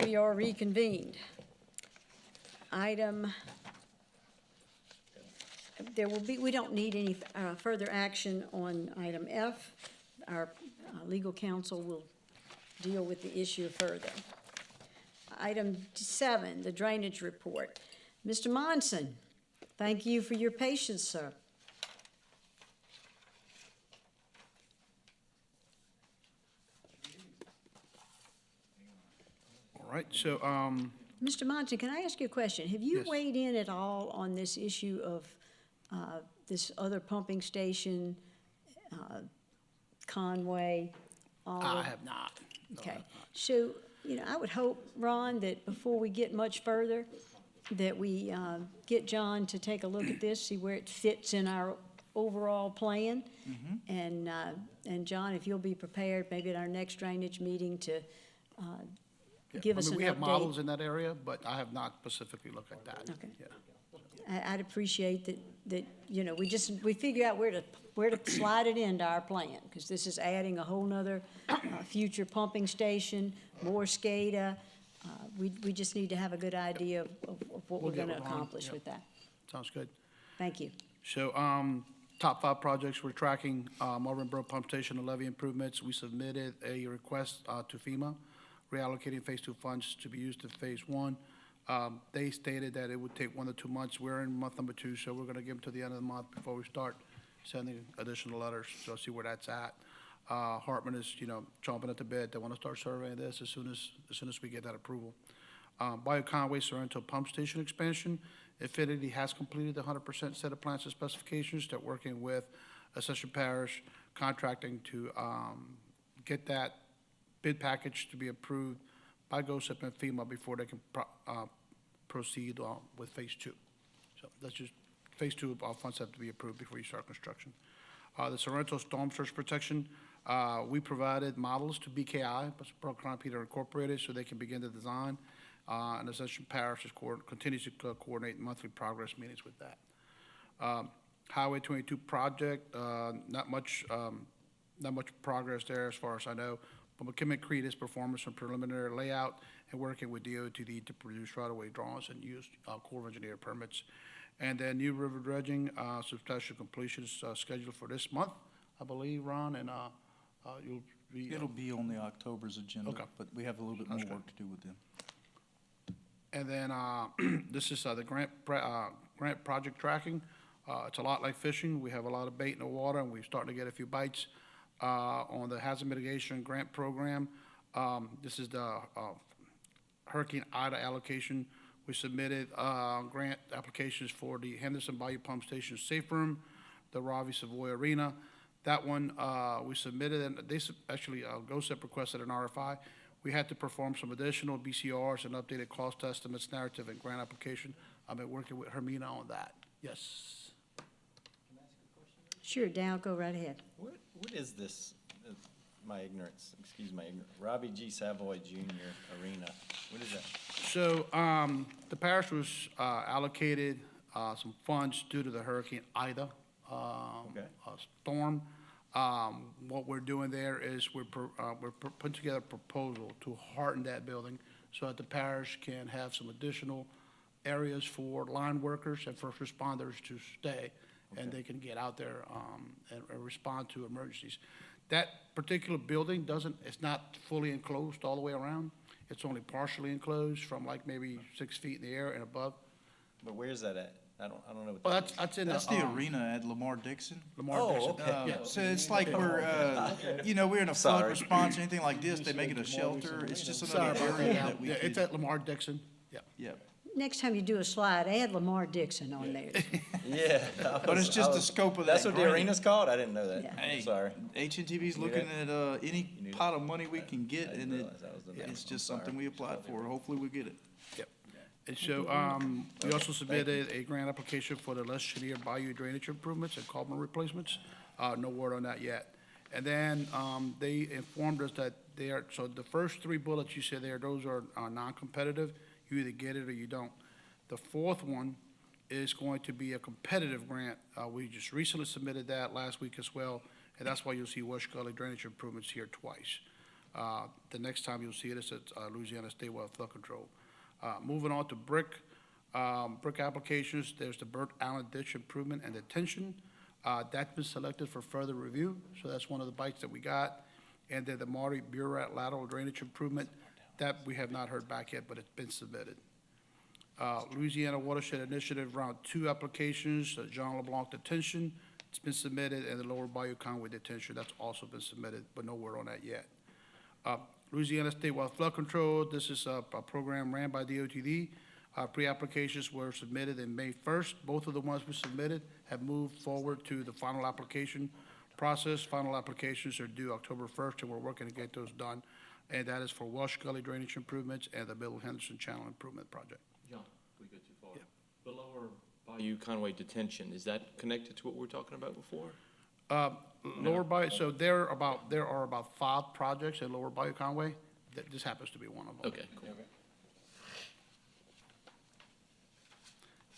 We are reconvened. We don't need any further action on item F. Our legal counsel will deal with the issue further. Item 7, the drainage report. Mr. Monson, thank you for your patience, sir. All right, so, Mr. Monson, can I ask you a question? Have you Yes. weighed in at all on this issue of this other pumping station, Conway? all I of- have not. No, I Okay, have not. so, I would hope, Ron, that before we get much further, that we get John to take a look at this, see where it fits in our overall plan. And John, if you'll be prepared, maybe at our next drainage meeting to Yeah, give I us mean, an we have models update. in that area, but I have not specifically looked at that. Okay. Yeah. I'd appreciate that, we figure out where to slide it into our plan, because this is adding a whole nother future pumping station, more SCADA. We just need to have a good idea of what We'll we're get gonna with Ron, accomplish yeah. with that. Sounds good. Thank you. So, top 5 projects, we're tracking, Marvin Borough Pump Station and levee improvements. We submitted a request, to FEMA, reallocating Phase 2 funds to be used in Phase 1. They stated that it would take 1 to 2 months. We're in month number 2, so we're gonna give them to the end of the month before we start sending additional letters, so see where that's at. Hartman is, chomping at the bit. They wanna start surveying this as soon as we get that approval. Bayou Conway Sorrento Pump Station expansion, Infinity has completed the 100% set of plans and specifications. They're working with Ascension Parish Contracting to get that bid package to be approved by GOSIP and FEMA before they can proceed with Phase 2. So that's just, Phase 2, all funds have to be approved before you start construction. The Sorrento Storm Surge Protection, we provided models to BKI, Borough Crown Peter Incorporated, so they can begin the design. And Ascension Parish continues to coordinate monthly progress meetings with that. Highway 22 project, not much progress there as far as I know. But McKinnon Creed is performing some preliminary layout and working with DOTD to produce right-of-way drawings and use Corps of Engineer permits. And then New River dredging, substantial completion is scheduled for this month, I believe, Ron, and you'll be. It'll be on the October's agenda, Okay. but we have a little bit more That's good. work to do with them. And then this is the grant project tracking. It's a lot like fishing. We have a lot of bait in the water, and we're starting to get a few bites on the hazard mitigation grant program. This is the Hurricane Ida allocation. We submitted grant applications for the Henderson Bayou Pump Station Safe Room, the Ravi Savoy Arena. That one we submitted, and they actually GOSIP requested an RFI. We had to perform some additional BCRs and updated cost estimates, narrative, and grant application. I've been working with Hermina on that. Yes. Sure, Dow, go right ahead. What is this, my ignorance, excuse my ignorance, Robbie G. Savoy Jr. Arena? What is that? So, the parish was allocated some funds due to the Hurricane Ida storm. What we're doing there is we're putting together a proposal to harden that building so that the parish can have some additional areas for line workers and first responders to stay, and they can get out there and respond to emergencies. That particular building it's not fully enclosed all the way around. It's only partially enclosed from like maybe 6 feet in the air and above. But where's that at? I don't know what Well, that is. that's in That's the arena at Lamar Dixon. Lamar Oh, Dixon. okay. Yeah. So it's like we're, we're in a flood Sorry. response or anything like this, they make it a shelter. It's just Sorry another about area that. that we Yeah, it's could, at Lamar Dixon. Yeah. yeah. Next time you do a slide, add Lamar Dixon on there. Yeah. But it's just the scope of that That's what the grant. arena's called? I didn't know that. Yeah. I'm Hey, sorry. HNTV's You knew looking at, any knew pot of money we can I get, didn't and realize that was the name. it's I'm just sorry. something we applied for. Hopefully we'll get it. And so, we also submitted a grant application for the Les Chenier Bayou drainage improvements and culvert replacements. No word on that yet. And then, they informed us that so the first 3 bullets you said there, those are non-competitive. You either get it or you don't. The fourth one is going to be a competitive grant. We just recently submitted that last week as well, and that's why you'll see West Gully drainage improvements here twice. The next time you'll see it is at Louisiana Statewide Flood Control. Moving on to brick applications, there's the Burt Allen Ditch Improvement and Detention. That's been selected for further review, so that's one of the bites that we got. And then the Marty Burat Lateral Drainage Improvement, that we have not heard back yet, but it's been submitted. Louisiana Watershed Initiative Round 2 applications, John LeBlanc Detention, it's been submitted, and the Lower Bayou Conway Detention, that's also been submitted, but no word on that yet. Louisiana Statewide Flood Control, this is a program ran by DOTD. Pre-applications were submitted in May 1st. Both of the ones we submitted have moved forward to the final application process. Final applications are due October 1st, and we're working to get those done. And that is for Welsh Gully Drainage Improvements and the Bill Henderson Channel Improvement Project. John, we go too far. The Lower Bayou Conway Detention, is that connected to what we were talking about before? Lower Bayou, so there are about 5 projects in Lower Bayou Conway. This happens to be one of them. Okay, cool.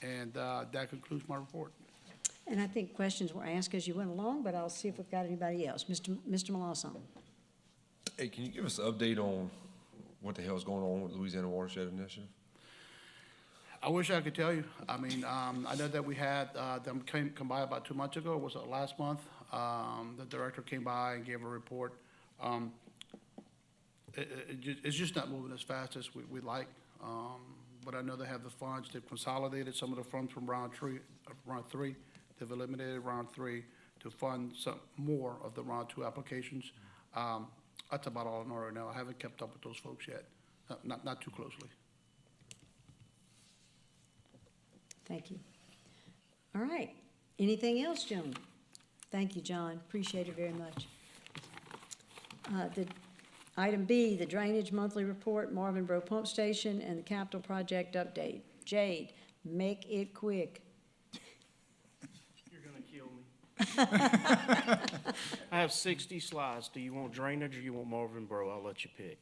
And that concludes my report. And I think questions were asked as you went along, but I'll see if we've got anybody else. Mr. Mawson. Hey, can you give us an update on what the hell's going on with Louisiana Watershed Initiative? I wish I could tell you. I mean, I know that we had them come by about 2 months ago. Was it last month? The director came by and gave a report. It's just not moving as fast as we'd like. But I know they have the funds. They've consolidated some of the funds from round 3. They've eliminated round 3 to fund some more of the round 2 applications. That's about all I know right now. I haven't kept up with those folks yet, not too closely. Thank you. All right. Anything else, gentlemen? Thank you, John. Appreciate it very much. Item B, the Drainage Monthly Report, Marvin Bro Pump Station, and the Capital Project Update. Jade, make it quick. You're gonna kill me. I have 60 slides. Do you want drainage or you want Marvin Bro? I'll let you pick.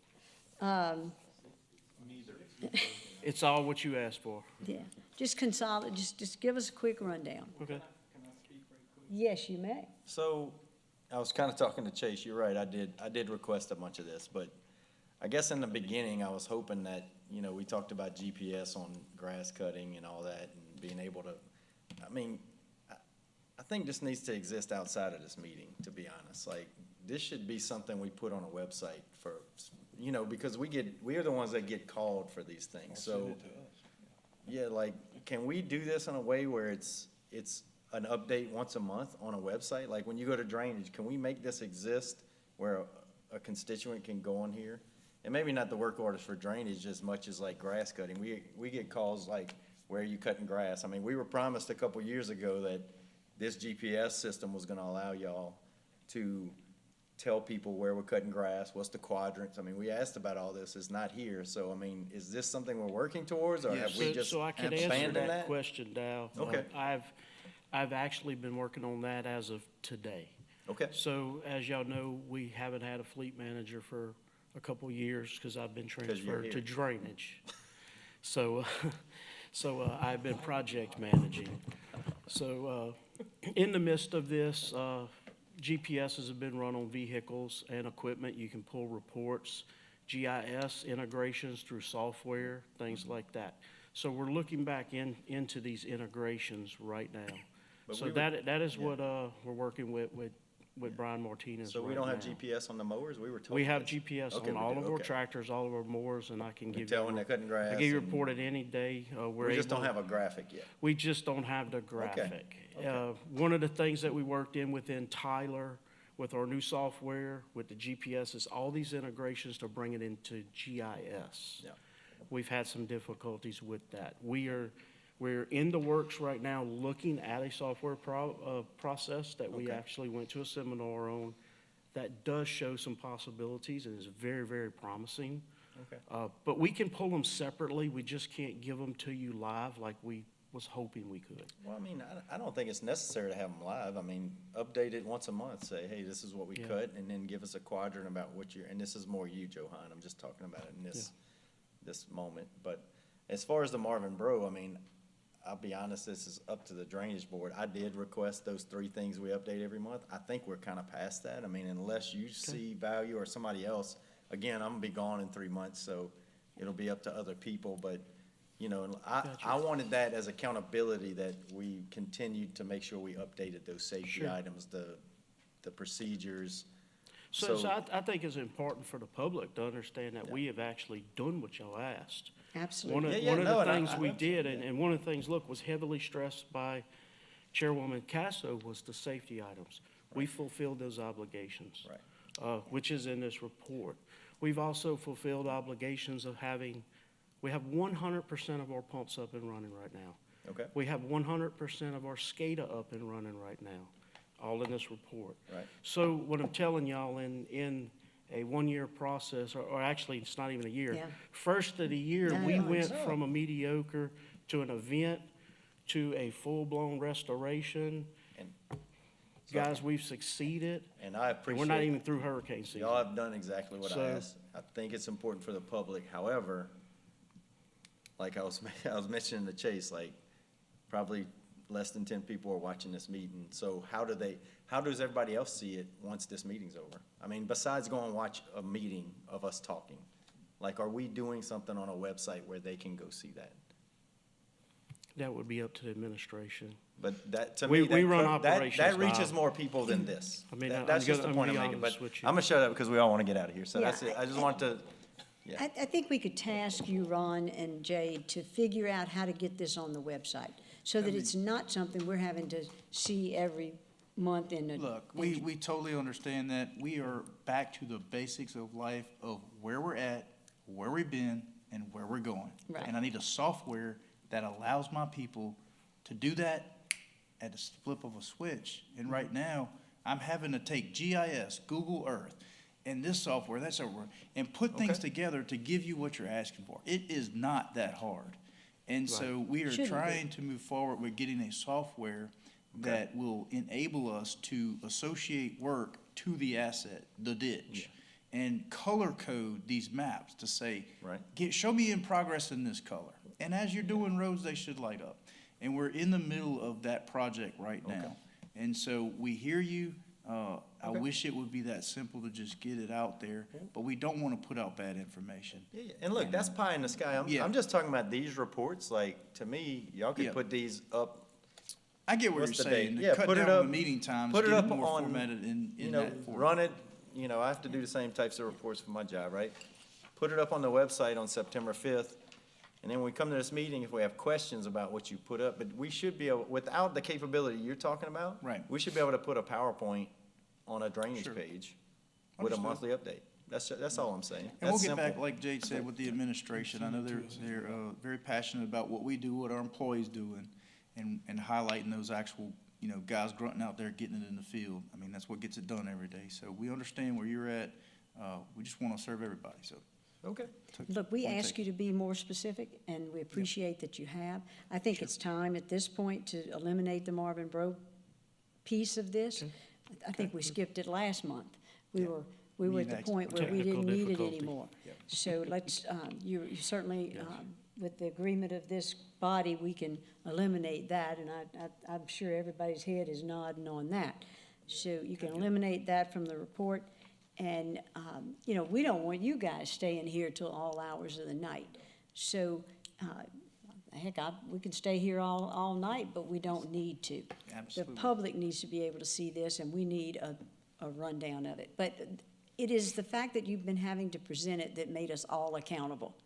It's all what you asked for. Yeah, just consolidate, just give us a quick rundown. Okay. Yes, you may. So, I was kind of talking to Chase, you're right, I did request a bunch of this, but I guess in the beginning, I was hoping that, you know, we talked about GPS on grass cutting and all that, and being able to, I mean, I think this needs to exist outside of this meeting, to be honest. Like, this should be something we put on a website for, you know, because we are the ones that get called for these things, so. Yeah, like, can we do this in a way where it's an update once a month on a website? Like, when you go to drainage, can we make this exist where a constituent can go on here? And maybe not the work orders for drainage as much as like grass cutting. We get calls like, where are you cutting grass? I mean, we were promised a couple years ago that this GPS system was gonna allow y'all to tell people where we're cutting grass, what's the quadrants. I mean, we asked about all this, it's not here. So, I mean, is this something we're working towards, or have we just So I can answer abandoned that that? question, Dow. Okay. I've actually been working on that as of today. Okay, So as y'all know, we haven't had a fleet manager for a couple years because I've been 'Cause you're transferred to here. drainage. So, I've been project managing. So, in the midst of this, GPSs have been run on vehicles and equipment. You can pull reports, GIS integrations through software, things like that. So we're looking back into these integrations right now. But So we would- that is yeah. what, we're working with Brian Martinez so we right don't have now. GPS on the mowers? We were told. We have this. GPS Okay, on we all do, of our okay. tractors, all of our mowers, and I can We give you. tell when they're cutting grass. I give you a and report at any day. We just don't have a graphic yet. We just don't have the graphic. One of the things that we worked in within Tyler, with our new software, with the GPS, is all these integrations to bring it into GIS. Yeah. We've had some difficulties with that. We're in the works right now, looking at a software process that we Okay. actually went to a seminar on that does show some possibilities and is very, very promising. Okay. But we can pull them separately. We just can't give them to you live like we was hoping we could. Well, I mean, I don't think it's necessary to have them live. I mean, update it once a month, say, hey, this is what we Yeah. cut, and then give us a quadrant about what you're, and this is more you, Johan, I'm just talking about it in this moment. But as far as the Marvin Bro, I mean, I'll be honest, this is up to the drainage board. I did request those 3 things we update every month. I think we're kind of past that. I mean, unless you see value or somebody else, again, I'm gonna be gone in 3 months, so it'll be up to other people, but, you know, I wanted that as accountability, that we continued to make sure we updated those safety Sure. items, the procedures. So So- I think it's important for the public to understand that we have actually done what y'all asked. Absolutely. Yeah, One of no, the and I- things we I- did, and one of the things, look, was heavily stressed by Chairwoman Casso, was the safety items. We fulfilled those obligations. Right. Which is in this report. We've also fulfilled obligations of we have 100% of our pumps up and running right now. Okay, We have 100% of our SCADA up and running right now, all in this report. right. So what I'm telling y'all, in a one-year process, or actually, it's not even a year. Yeah. First of the year, 9 we months. went from a mediocre to an event to a full-blown restoration. And- Guys, we've succeeded, And I and appreciate. we're not even through hurricane season. Y'all have done exactly what I So- asked. I think it's important for the public. However, like I was mentioning to Chase, like, probably less than 10 people are watching this meeting. So how does everybody else see it once this meeting's over? I mean, besides going and watch a meeting of us talking, like, are we doing something on a website where they can go see that? That would be up to the administration. But that, to We- me, we run that operations, reaches Bob. more people than this. I mean, That's just the I'm point I'm gonna be making, but honest with you. I'm gonna shut up because we all want to get out of here. So Yeah, that's it. I just want to, yeah. I think we could task you, Ron and Jade, to figure out how to get this on the website, so that it's not something we're having to see every month in the. Look, we totally understand that. We are back to the basics of life, of where we're at, where we've been, and where we're going. Right. And I need a software that allows my people to do that at the flip of a switch. And right now, I'm having to take GIS, Google Earth, and this software, that software, and put things Okay. together to give you what you're asking for. It is not that hard. And so we are Shouldn't be. trying to move forward with getting a software that will enable us to associate work to the asset, the ditch, and color code these maps to say, Right. show me in progress in this color. And as you're doing roads, they should light up. And we're in the middle of that project right now. And so we hear you. I wish it would be that simple to just get it out there, but we don't want to put out bad information. Yeah, and look, that's pie in the sky. Yeah. I'm just talking about these reports, like, to me, y'all could Yeah. put these up, I get what you're What's the saying. date? To Yeah, cut put it down on up- the meeting times, put it get up it more on, formatted in you know, that format. run it, you know, I have to do the same types of reports for my job, right? Put it up on the website on September 5th, and then when we come to this meeting, if we have questions about what you put up, but we should be able, without the capability you're talking about. Right. We should be able to put a PowerPoint on a drainage Sure. page with a Understood. monthly update. That's all I'm saying. And we'll That's get back, simple. like Jade said, with the administration. I know they're very passionate about what we do, what our employees do, and highlighting those actual, you know, guys grunting out there, getting it in the field. I mean, that's what gets it done every day. So we understand where you're at. We just want to serve everybody, so. Okay. Look, we Point ask taken. you to be more specific, and we appreciate that you have. I think it's time at this point to eliminate the Marvin Bro piece of this. I think we skipped it last month. We were at the Reenact- point where we Technical didn't need it difficulty. anymore. So let's, you certainly, with the agreement of this body, we can eliminate that, and I'm sure everybody's head is nodding on that. So you can eliminate that from the report. And, you know, we don't want you guys staying here till all hours of the night. So, heck, we can stay here all night, but we don't need to. Absolutely. The public needs to be able to see this, and we need a rundown of it. But it is the fact that you've been having to present it that made us all accountable.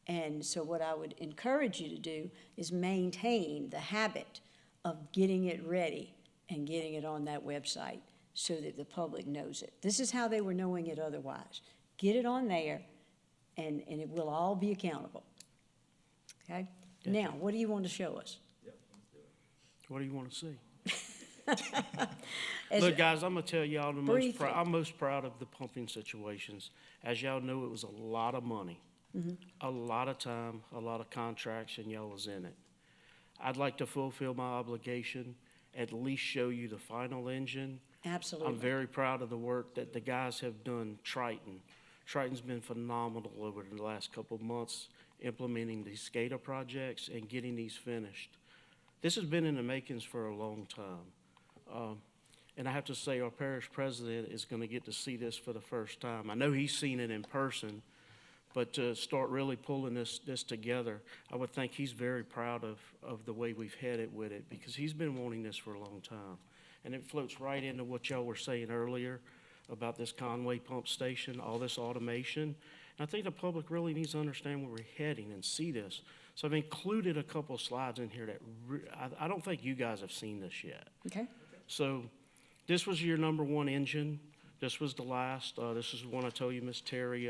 And so what I would encourage you to do is maintain the habit of getting it ready and getting it on that website so that the public knows it. This is how they were knowing it otherwise. Get it on there, and it will all be accountable. Okay? Now, what do you want to show us? What do you want to see? As- Look, guys, I'm gonna tell y'all Brief it. I'm most proud of the pumping situations. As y'all know, it was a lot of money, a lot of time, a lot of contracts, and y'all was in it. I'd like to fulfill my obligation, at least show you the final engine. Absolutely. I'm very proud of the work that the guys have done. Triton's been phenomenal over the last couple of months, implementing these SCADA projects and getting these finished. This has been in the makings for a long time. And I have to say, our parish president is going to get to see this for the first time. I know he's seen it in person, but to start really pulling this together, I would think he's very proud of the way we've headed with it, because he's been wanting this for a long time. And it floats right into what y'all were saying earlier about this Conway pump station, all this automation. And I think the public really needs to understand where we're heading and see this. So I've included a couple slides in here that I don't think you guys have seen this yet. Okay? So this was your number one engine. This was the last. This is the one I told you, Miss Terry,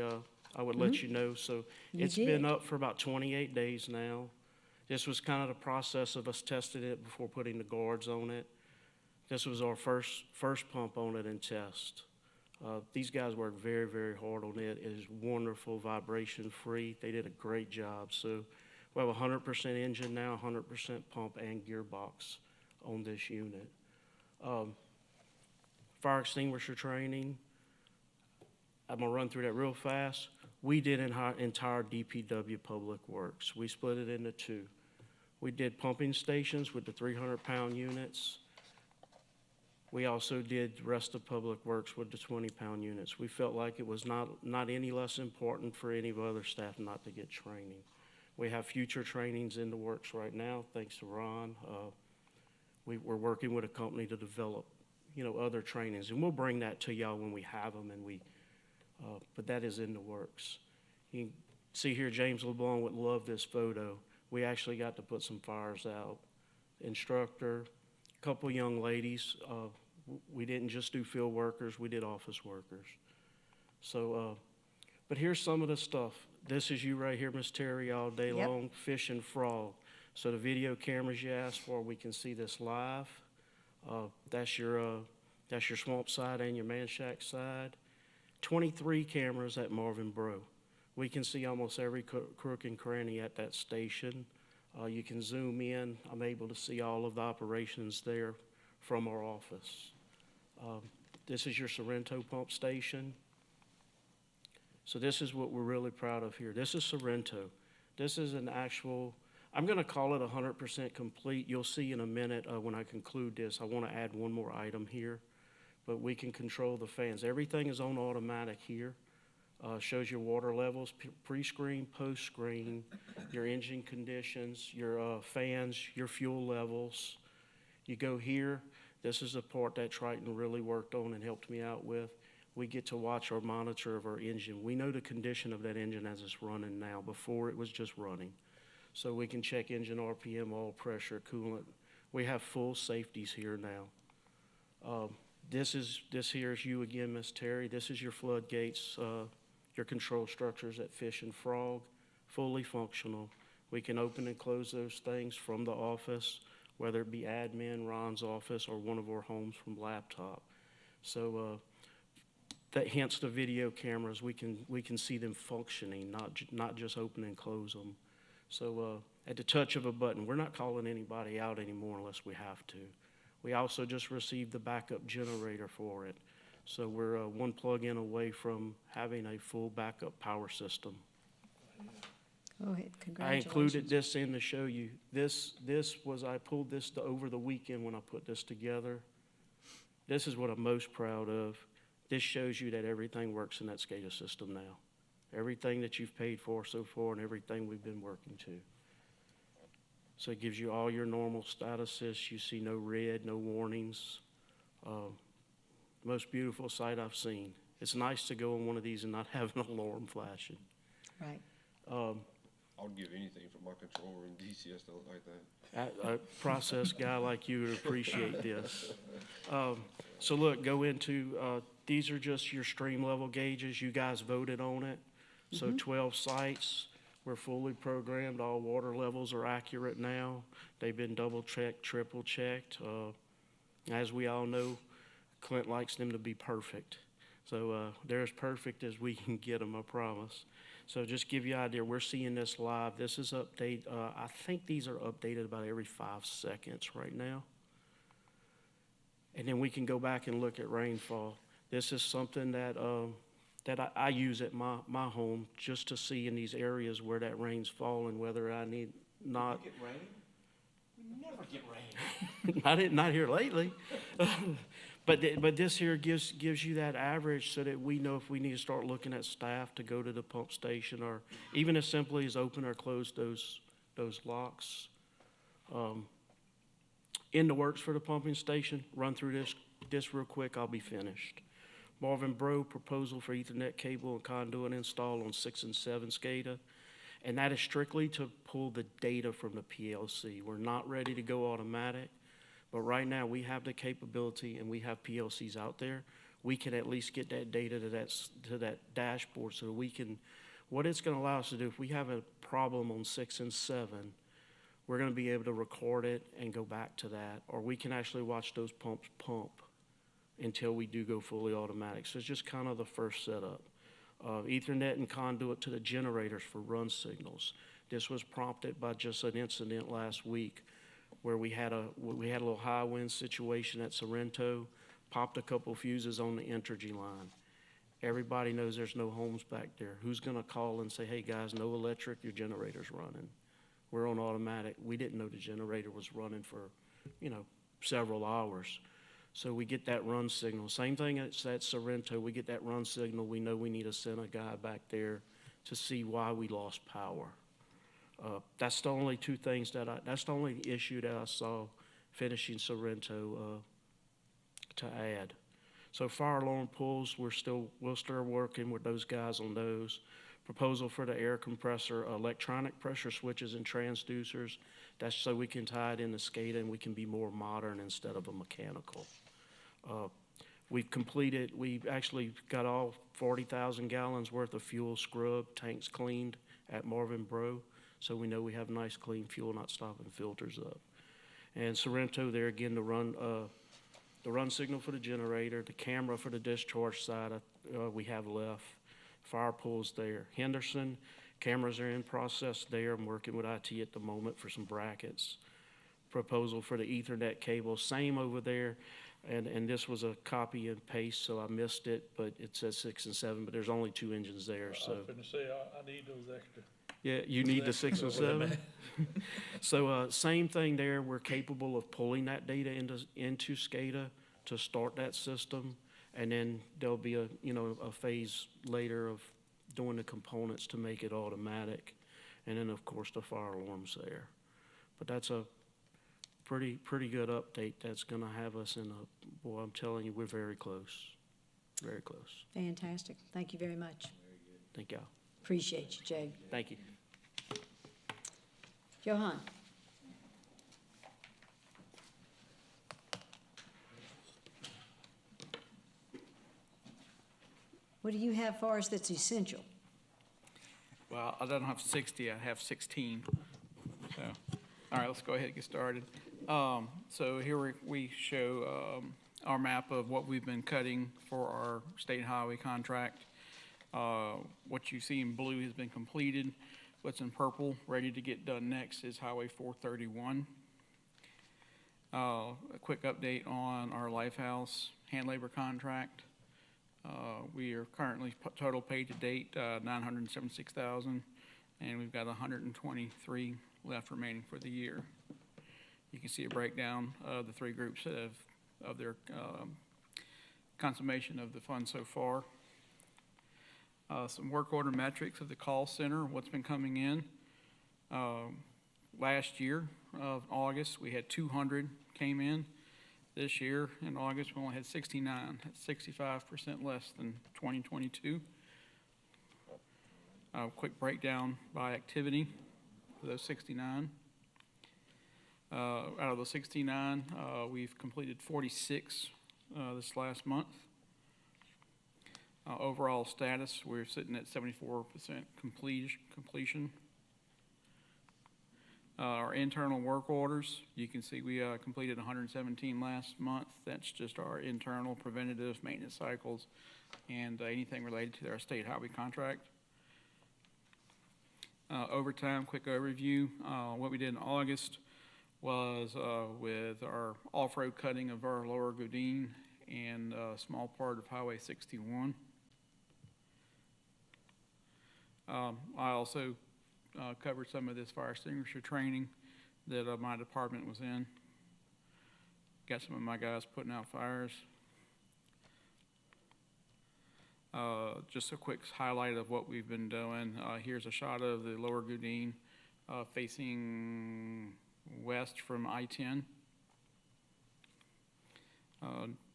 I would let you know. So You it's been did. up for about 28 days now. This was kind of the process of us testing it before putting the guards on it. This was our first pump on it in test. These guys worked very, very hard on it. It is wonderful, vibration-free. They did a great job. So we have 100% engine now, 100% pump and gearbox on this unit. Fire extinguisher training, I'm gonna run through that real fast. We did entire DPW Public Works. We split it into two. We did pumping stations with the 300-pound units. We also did the rest of Public Works with the 20-pound units. We felt like it was not any less important for any of other staff not to get training. We have future trainings in the works right now, thanks to Ron. We're working with a company to develop, other trainings, and we'll bring that to y'all when we have them, but that is in the works. You can see here, James LeBlanc would love this photo. We actually got to put some fires out. Instructor, a couple young ladies. We didn't just do field workers, we did office workers. So, but here's some of the stuff. This is you right here, Miss Terry, all day Yep. long, fish and frog. So the video cameras you asked for, we can see this live. That's your swamp side and your man shack side. 23 cameras at Marvin Bro. We can see almost every crook and cranny at that station. You can zoom in. I'm able to see all of the operations there from our office. This is your Sorrento pump station. So this is what we're really proud of here. This is Sorrento. This is an actual, I'm going to call it 100% complete. You'll see in a minute when I conclude this. I want to add one more item here, but we can control the fans. Everything is on automatic here. Shows your water levels, pre-screen, post-screen, your engine conditions, your fans, your fuel levels. You go here. This is a part that Triton really worked on and helped me out with. We get to watch our monitor of our engine. We know the condition of that engine as it's running now. Before, it was just running. So we can check engine RPM, oil pressure, coolant. We have full safeties here now. This here is you again, Miss Terry. This is your floodgates, your control structures at Fish and Frog, fully functional. We can open and close those things from the office, whether it be admin, Ron's office, or one of our homes from laptop. So that hence the video cameras, we can see them functioning, not just open and close them. So at the touch of a button, we're not calling anybody out anymore unless we have to. We also just received the backup generator for it. So we're one plug-in away from having a full backup power system. Go ahead, I congratulations. included this in to show you. I pulled this over the weekend when I put this together. This is what I'm most proud of. This shows you that everything works in that SCADA system now. Everything that you've paid for so far and everything we've been working to. So it gives you all your normal statuses. You see no red, no warnings. Most beautiful sight I've seen. It's nice to go on one of these and not have an alarm flashing. Right. I would give anything for my controller in DCS to look like that. A process guy like you would appreciate this. So look, go into, these are just your stream level gauges. You guys voted on it. So 12 sites, we're fully programmed. All water levels are accurate now. They've been double checked, triple checked. As we all know, Clint likes them to be perfect. So they're as perfect as we can get them, I promise. So just give you an idea, we're seeing this live. This is update, I think these are updated about every 5 seconds right now. And then we can go back and look at rainfall. This is something that I use at my home just to see in these areas where that rain's falling, whether I need not. Get rain? We never get rain. Not here lately. But this here gives you that average so that we know if we need to start looking at staff to go to the pump station, or even as simply as open or close those locks. In the works for the pumping station, run through this real quick, I'll be finished. Marvin Bro proposal for Ethernet cable and conduit install on 6 and 7 SCADA. And that is strictly to pull the data from the PLC. We're not ready to go automatic, but right now we have the capability and we have PLCs out there. We can at least get that data to that dashboard so that we can, what it's gonna allow us to do, if we have a problem on 6 and 7, we're gonna be able to record it and go back to that, or we can actually watch those pumps pump until we do go fully automatic. So it's just kind of the first setup. Ethernet and conduit to the generators for run signals. This was prompted by just an incident last week where we had a little high wind situation at Sorrento, popped a couple fuses on the Entergy line. Everybody knows there's no homes back there. Who's gonna call and say, hey guys, no electric, your generator's running? We're on automatic. We didn't know the generator was running for, several hours. So we get that run signal. Same thing at Sorrento. We get that run signal. We know we need to send a guy back there to see why we lost power. That's the only two things that's the only issue that I saw finishing Sorrento to add. So fire alarm pulls, we'll still working with those guys on those. Proposal for the air compressor, electronic pressure switches and transducers. That's so we can tie it into SCADA and we can be more modern instead of a mechanical. We've actually got all 40,000 gallons worth of fuel scrub tanks cleaned at Marvin Bro, so we know we have nice clean fuel, not stopping filters up. And Sorrento there again, the run signal for the generator, the camera for the discharge side we have left, fire pulls there. Henderson, cameras are in process there. I'm working with IT at the moment for some brackets. Proposal for the Ethernet cable, same over there. And this was a copy and paste, so I missed it, but it says 6 and 7, but there's only 2 engines there, so. I was gonna say, I need those extra. Yeah, you need the 6 and 7? So, same thing there, we're capable of pulling that data into SCADA to start that system, and then there'll be a phase later of doing the components to make it automatic, and then, of course, the fire alarm's there. But that's a pretty good update that's gonna have us boy, I'm telling you, we're very close, very close. Fantastic. Thank you very much. Thank y'all. Appreciate you, Jay. Thank you. Johan? What do you have for us that's essential? Well, I don't have 60, I have 16. So, all right, let's go ahead and get started. So here we show our map of what we've been cutting for our state highway contract. What you see in blue has been completed. What's in purple, ready to get done next, is Highway 431. A quick update on our Lifehouse hand labor contract. We are currently total paid to date $976,000, and we've got 123 left remaining for the year. You can see a breakdown of the 3 groups of their consummation of the funds so far. Some work order metrics of the call center, what's been coming in. Last year of August, we had 200 came in. This year in August, we only had 69. That's 65% less than 2022. Quick breakdown by activity for those 69. Out of those 69, we've completed 46 this last month. Overall status, we're sitting at 74% completion. Our internal work orders, you can see we completed 117 last month. That's just our internal preventative maintenance cycles and anything related to our state highway contract. Overtime, quick overview. What we did in August was with our off-road cutting of our Lower Godine and a small part of Highway 61. I also covered some of this fire extinguisher training that my department was in. Got some of my guys putting out fires. Just a quick highlight of what we've been doing. Here's a shot of the Lower Goodine facing west from I-10.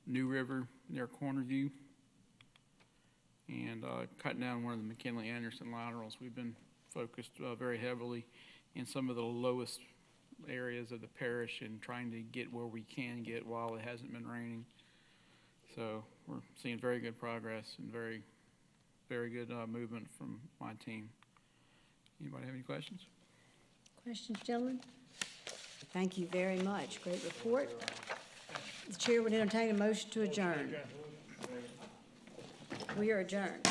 New River near Cornerview. And cutting down one of the McKinley-Anderson laterals. We've been focused very heavily in some of the lowest areas of the parish and trying to get where we can get while it hasn't been raining. So we're seeing very good progress and very, very good movement from my team. Anybody have any questions? Questions, gentlemen? Thank you very much. Great report. The chair would entertain a motion to adjourn. We are adjourned.